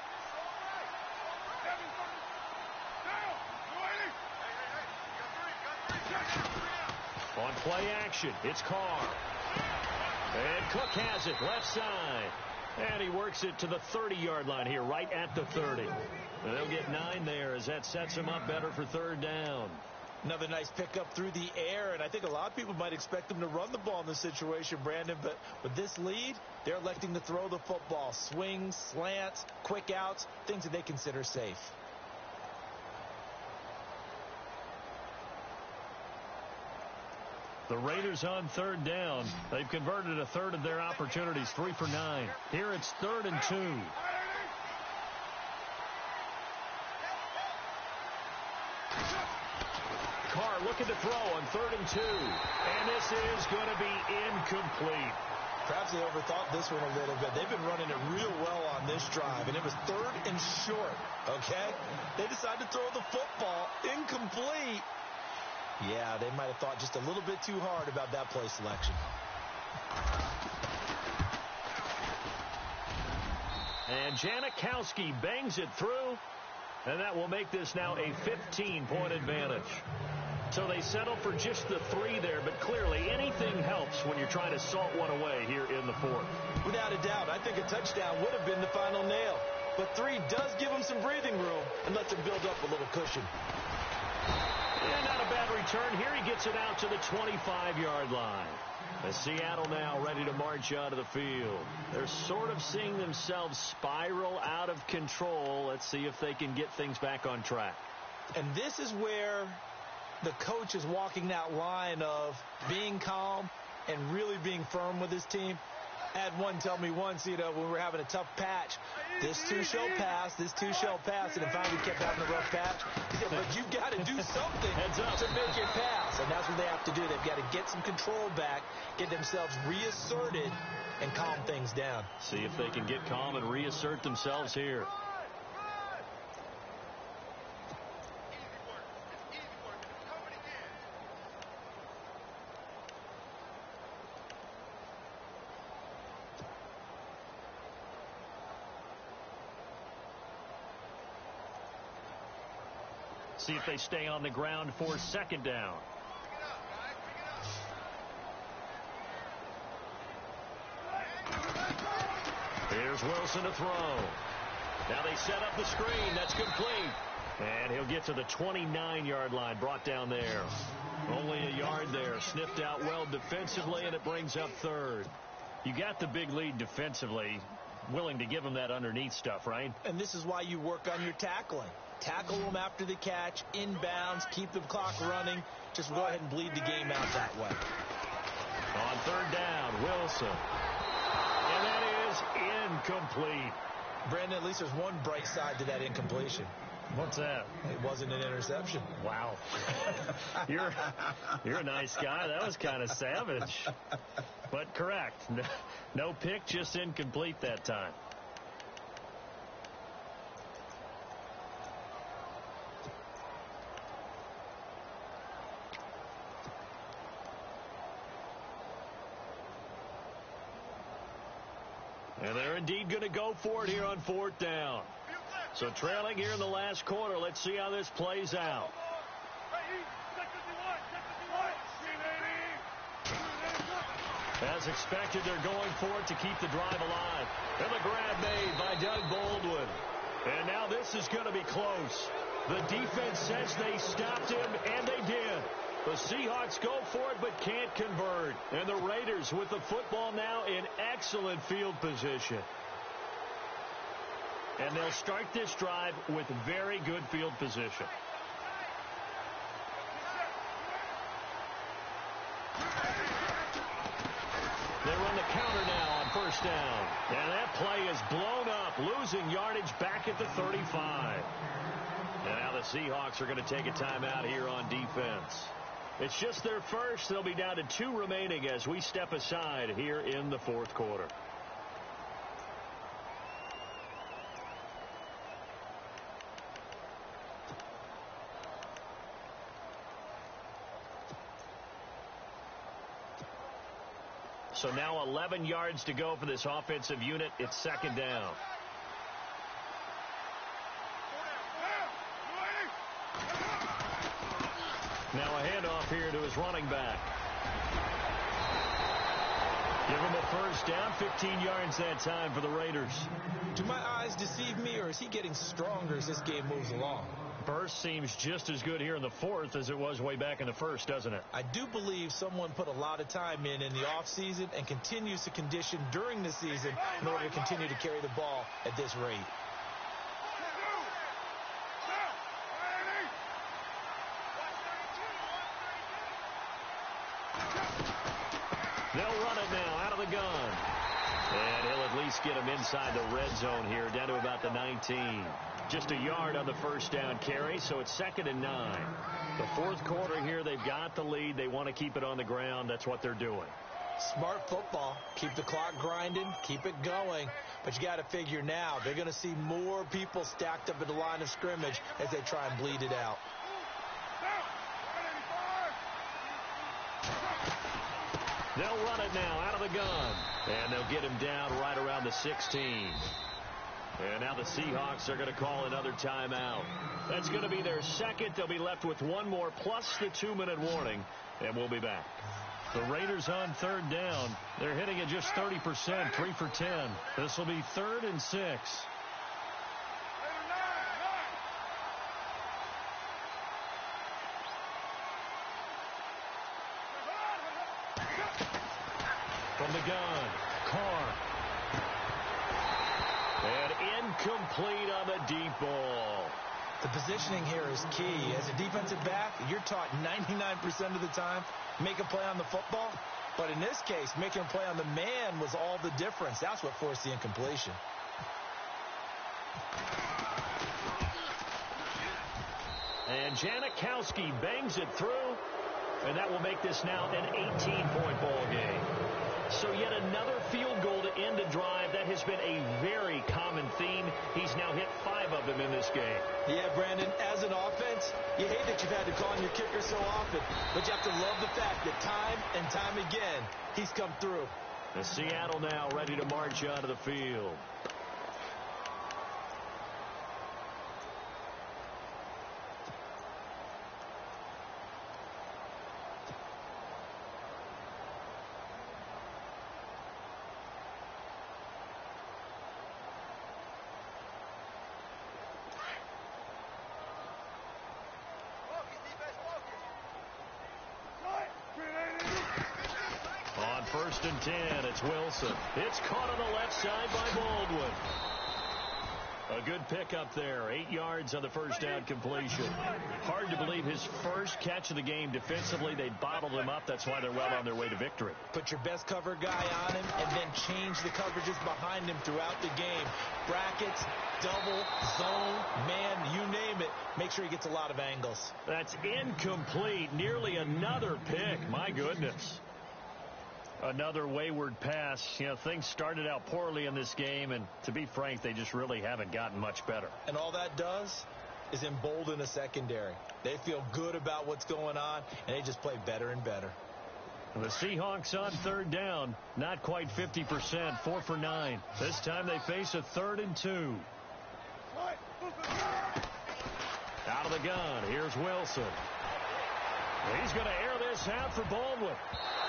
On play action, it's Carr. And Cook has it, left side. And he works it to the 30-yard line here, right at the 30. And they'll get 9 there as that sets him up better for third down. Another nice pickup through the air, and I think a lot of people might expect them to run the ball in this situation, Brandon, but with this lead, they're electing to throw the football. Swings, slants, quick outs, things that they consider safe. The Raiders on third down. They've converted a third of their opportunities, 3 for 9. Here it's 3rd and 2. Carr looking to throw on 3rd and 2. And this is going to be incomplete. Perhaps they overthought this one a little bit. They've been running it real well on this drive, and it was 3rd and short, okay? They decided to throw the football incomplete. Yeah, they might have thought just a little bit too hard about that play selection. And Janikowski bangs it through, and that will make this now a 15-point advantage. So they settle for just the 3 there, but clearly anything helps when you're trying to salt one away here in the fourth. Without a doubt, I think a touchdown would have been the final nail. But 3 does give them some breathing room and lets them build up a little cushion. And not a bad return. Here he gets it out to the 25-yard line. As Seattle now ready to march out of the field. They're sort of seeing themselves spiral out of control. Let's see if they can get things back on track. And this is where the coach is walking that line of being calm and really being firm with his team. I had one tell me once, when we were having a tough patch, this too shall pass, this too shall pass, and then finally we kept having a rough patch. He said, but you've got to do something to make it pass, and that's what they have to do. They've got to get some control back, get themselves reasserted, and calm things down. See if they can get calm and reassert themselves here. See if they stay on the ground for second down. Here's Wilson to throw. Now they set up the screen. That's complete. And he'll get to the 29-yard line, brought down there. Only a yard there. Sniffed out well defensively, and it brings up 3rd. You got the big lead defensively. Willing to give them that underneath stuff, right? And this is why you work on your tackling. Tackle them after the catch, inbounds, keep the clock running. Just go ahead and bleed the game out that way. On third down, Wilson. And that is incomplete. Brandon, at least there's one bright side to that incompletion. What's that? It wasn't an interception. Wow. You're a nice guy. That was kind of savage. But correct. No pick, just incomplete that time. And they're indeed going to go for it here on 4th down. So trailing here in the last quarter. Let's see how this plays out. As expected, they're going for it to keep the drive alive. And the grab made by Doug Baldwin. And now this is going to be close. The defense says they stopped him, and they did. The Seahawks go for it but can't convert. And the Raiders with the football now in excellent field position. And they'll start this drive with very good field position. They run the counter now on first down. And that play is blown up, losing yardage back at the 35. And now the Seahawks are going to take a timeout here on defense. It's just their first. They'll be down to 2 remaining as we step aside here in the fourth quarter. So now 11 yards to go for this offensive unit. It's second down. Now a handoff here to his running back. Give him a first down, 15 yards that time for the Raiders. Do my eyes deceive me, or is he getting stronger as this game moves along? Burst seems just as good here in the fourth as it was way back in the first, doesn't it? I do believe someone put a lot of time in the offseason and continues to condition during the season in order to continue to carry the ball at this rate. They'll run it now out of the gun. And he'll at least get him inside the red zone here, down to about the 19. Just a yard on the first down carry, so it's 2nd and 9. The fourth quarter here, they've got the lead. They want to keep it on the ground. That's what they're doing. Smart football. Keep the clock grinding. Keep it going. But you got to figure now, they're going to see more people stacked up at the line of scrimmage as they try and bleed it out. They'll run it now out of the gun. And they'll get him down right around the 16. And now the Seahawks are going to call another timeout. That's going to be their second. They'll be left with one more plus the 2-minute warning. And we'll be back. The Raiders on third down. They're hitting at just 30%, 3 for 10. This will be 3rd and 6. From the gun, Carr. And incomplete on the deep ball. The positioning here is key. As a defensive back, you're taught 99% of the time, make a play on the football. But in this case, making a play on the man was all the difference. That's what forced the incompletion. And Janikowski bangs it through. And that will make this now an 18-point ball game. So yet another field goal to end the drive. That has been a very common theme. He's now hit 5 of them in this game. Yeah, Brandon, as an offense, you hate that you've had to call on your kicker so often. But you have to love the fact that time and time again, he's come through. The Seattle now ready to march onto the field. On 1st and 10, it's Wilson. It's caught on the left side by Baldwin. A good pickup there. 8 yards on the first down completion. Hard to believe his first catch of the game defensively. They bottled him up. That's why they're well on their way to victory. Put your best cover guy on him and then change the coverages behind him throughout the game. Brackets, double, zone, man, you name it. Make sure he gets a lot of angles. That's incomplete. Nearly another pick. My goodness. Another wayward pass. You know, things started out poorly in this game, and to be frank, they just really haven't gotten much better. And all that does is embolden the secondary. They feel good about what's going on, and they just play better and better. The Seahawks on third down, not quite 50%, 4 for 9. This time they face a 3rd and 2. Out of the gun, here's Wilson. He's going to air this out for Baldwin.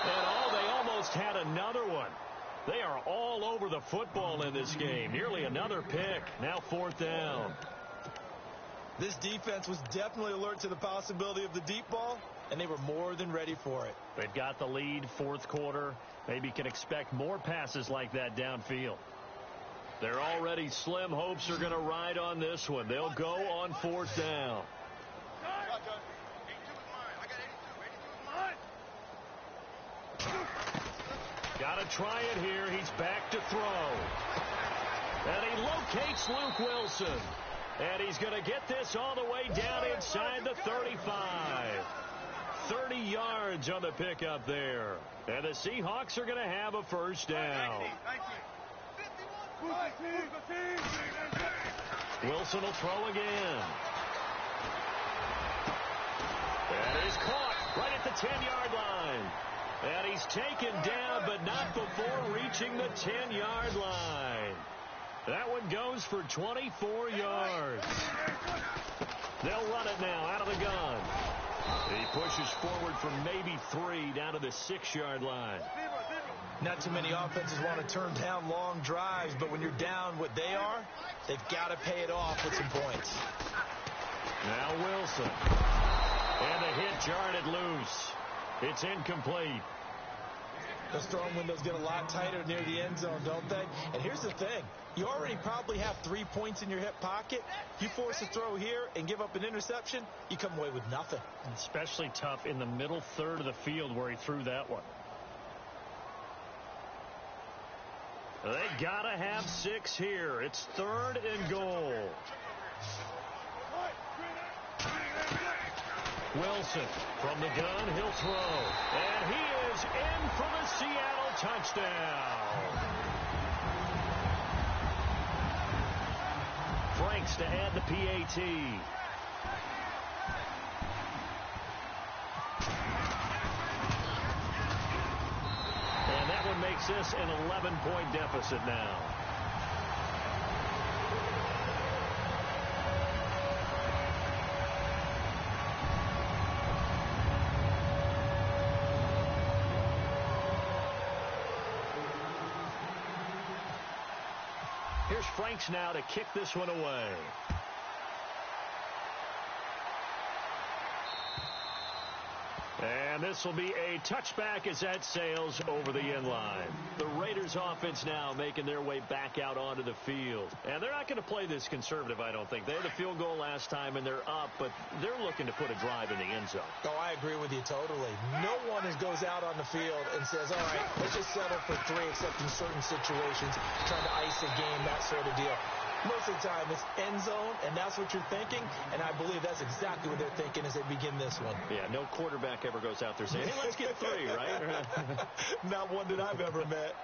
And they almost had another one. They are all over the football in this game. Nearly another pick. Now 4th down. This defense was definitely alert to the possibility of the deep ball, and they were more than ready for it. They've got the lead, fourth quarter. Maybe can expect more passes like that downfield. Their already slim hopes are going to ride on this one. They'll go on 4th down. Got to try it here. He's back to throw. And he locates Luke Wilson. And he's going to get this all the way down inside the 35. 30 yards on the pickup there. And the Seahawks are going to have a first down. Wilson will throw again. And he's caught right at the 10-yard line. And he's taken down, but not before reaching the 10-yard line. That one goes for 24 yards. They'll run it now out of the gun. He pushes forward for maybe 3 down to the 6-yard line. Not too many offenses want to turn down long drives, but when you're down what they are, they've got to pay it off with some points. Now Wilson. And the hit jarred it loose. It's incomplete. Those throwing windows get a lot tighter near the end zone, don't they? And here's the thing. You already probably have 3 points in your hip pocket. You force a throw here and give up an interception, you come away with nothing. Especially tough in the middle third of the field where he threw that one. They got to have 6 here. It's 3rd and goal. Wilson from the gun, he'll throw. And he is in for the Seattle touchdown. Franks to add the PAT. And that one makes this an 11-point deficit now. Here's Franks now to kick this one away. And this will be a touchback as that sails over the end line. The Raiders offense now making their way back out onto the field. And they're not going to play this conservative, I don't think. They had a field goal last time and they're up, but they're looking to put a drive in the end zone. Oh, I agree with you totally. No one goes out on the field and says, all right, let's just settle for 3 except in certain situations, trying to ice a game, that sort of deal. Most of the time, it's end zone, and that's what you're thinking, and I believe that's exactly what they're thinking as they begin this one. Yeah, no quarterback ever goes out there saying, hey, let's get 3, right? Not one that I've ever met.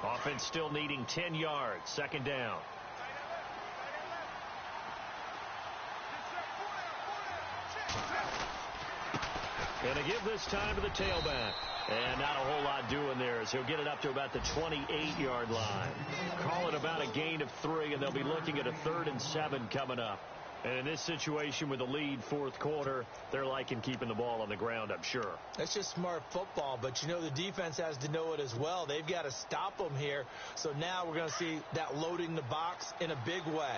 Offense still needing 10 yards, 2nd down. Going to give this time to the tailback. And not a whole lot doing there as he'll get it up to about the 28-yard line. Call it about a gain of 3, and they'll be looking at a 3rd and 7 coming up. And in this situation with the lead 4th quarter, they're liking keeping the ball on the ground, I'm sure. That's just smart football, but you know the defense has to know it as well. They've got to stop them here. So now we're going to see that loading the box in a big way.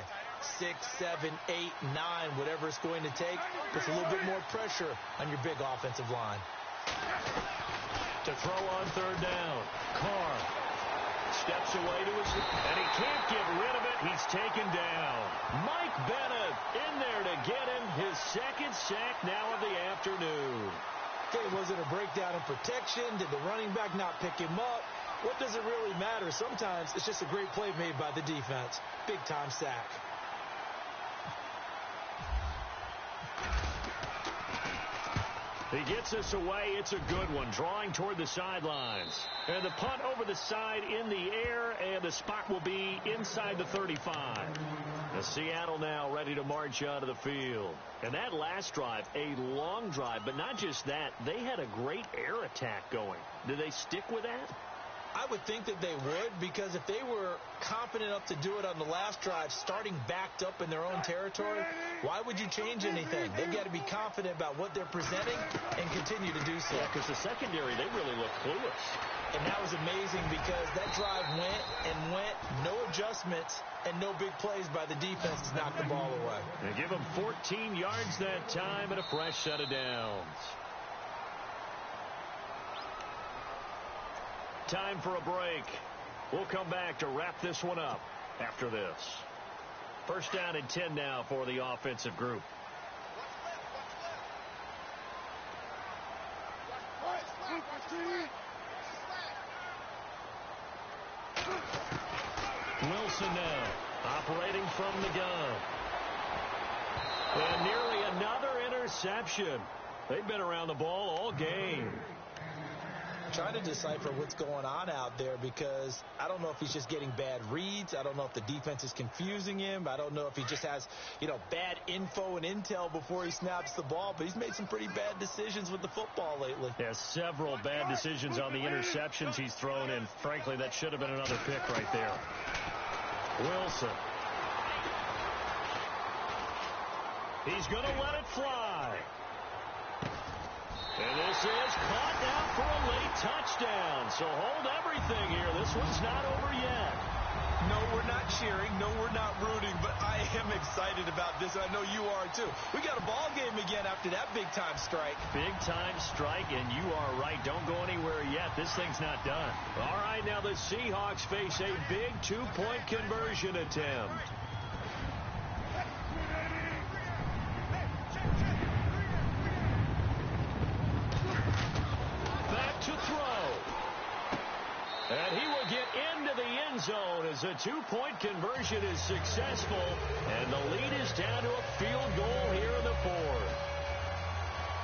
6, 7, 8, 9, whatever it's going to take. Puts a little bit more pressure on your big offensive line. To throw on 3rd down. Carr steps away to his, and he can't get rid of it. He's taken down. Mike Bennett in there to get him his 2nd sack now of the afternoon. Okay, was it a breakdown in protection? Did the running back not pick him up? What does it really matter? Sometimes it's just a great play made by the defense. Big-time sack. He gets us away. It's a good one. Drawing toward the sidelines. And the punt over the side in the air, and the spot will be inside the 35. The Seattle now ready to march onto the field. And that last drive, a long drive, but not just that. They had a great air attack going. Do they stick with that? I would think that they would, because if they were confident enough to do it on the last drive, starting backed up in their own territory, why would you change anything? They've got to be confident about what they're presenting and continue to do so. Yeah, because the secondary, they really look clueless. And that was amazing because that drive went and went, no adjustments, and no big plays by the defense to knock the ball away. They give them 14 yards that time and a fresh set of downs. time for a break. We'll come back to wrap this one up after this. First down and 10 now for the offensive group. Wilson now operating from the gun. And nearly another interception. They've been around the ball all game. Trying to decipher what's going on out there because I don't know if he's just getting bad reads. I don't know if the defense is confusing him. I don't know if he just has, bad info and intel before he snaps the ball. But he's made some pretty bad decisions with the football lately. There's several bad decisions on the interceptions he's thrown in. Frankly, that should have been another pick right there. Wilson. He's going to let it fly. And this is caught down for a late touchdown. So hold everything here. This one's not over yet. No, we're not cheering. No, we're not rooting. But I am excited about this. I know you are, too. We got a ball game again after that big-time strike. Big-time strike, and you are right. Don't go anywhere yet. This thing's not done. All right, now the Seahawks face a big two-point conversion attempt. To throw. And he will get into the end zone as a two-point conversion is successful. And the lead is down to a field goal here in the fourth.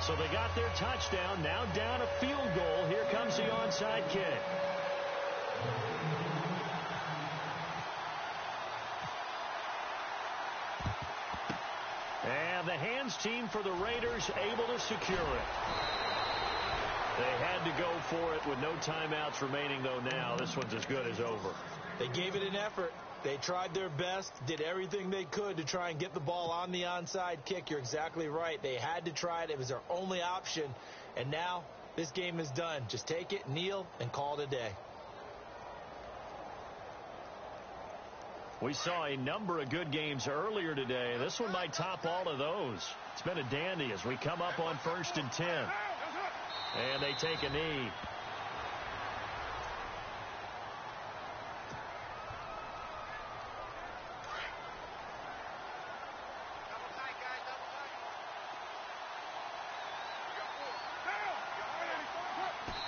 So they got their touchdown. Now down a field goal. Here comes the onside kick. And the hands team for the Raiders able to secure it. They had to go for it with no timeouts remaining, though. Now this one's as good as over. They gave it an effort. They tried their best, did everything they could to try and get the ball on the onside kick. You're exactly right. They had to try it. It was their only option. And now this game is done. Just take it, kneel, and call it a day. We saw a number of good games earlier today. This one might top all of those. It's been a dandy as we come up on 1st and 10. And they take a knee.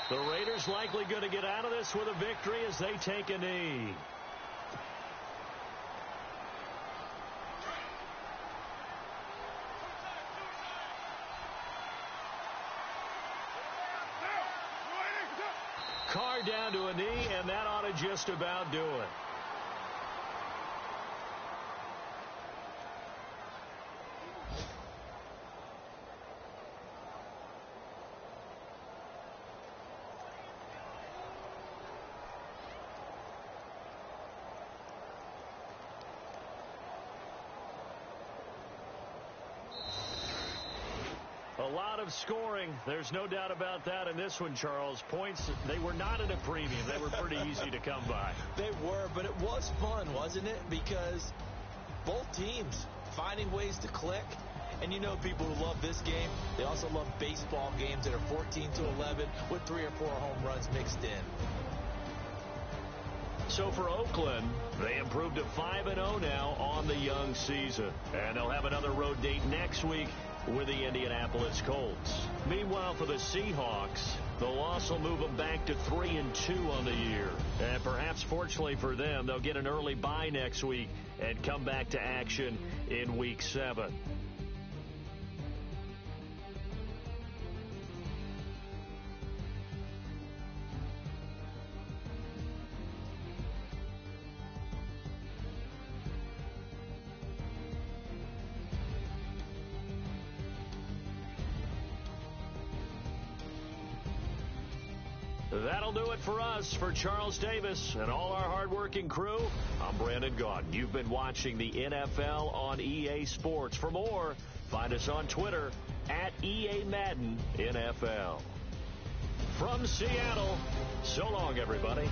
The Raiders likely going to get out of this with a victory as they take a knee. Carr down to a knee, and that ought to just about do it. A lot of scoring. There's no doubt about that in this one, Charles. Points, they were not at a premium. They were pretty easy to come by. They were, but it was fun, wasn't it? Because both teams finding ways to click. And you know people who love this game, they also love baseball games that are 14-11 with 3 or 4 home runs mixed in. So for Oakland, they improved to 5-0 now on the young season. And they'll have another road date next week with the Indianapolis Colts. Meanwhile, for the Seahawks, the loss will move them back to 3-2 on the year. And perhaps fortunately for them, they'll get an early bye next week and come back to action in Week 7. That'll do it for us. For Charles Davis and all our hardworking crew, I'm Brandon Gaudin. You've been watching the NFL on EA Sports. For more, find us on Twitter at EA Madden NFL. From Seattle, so long, everybody.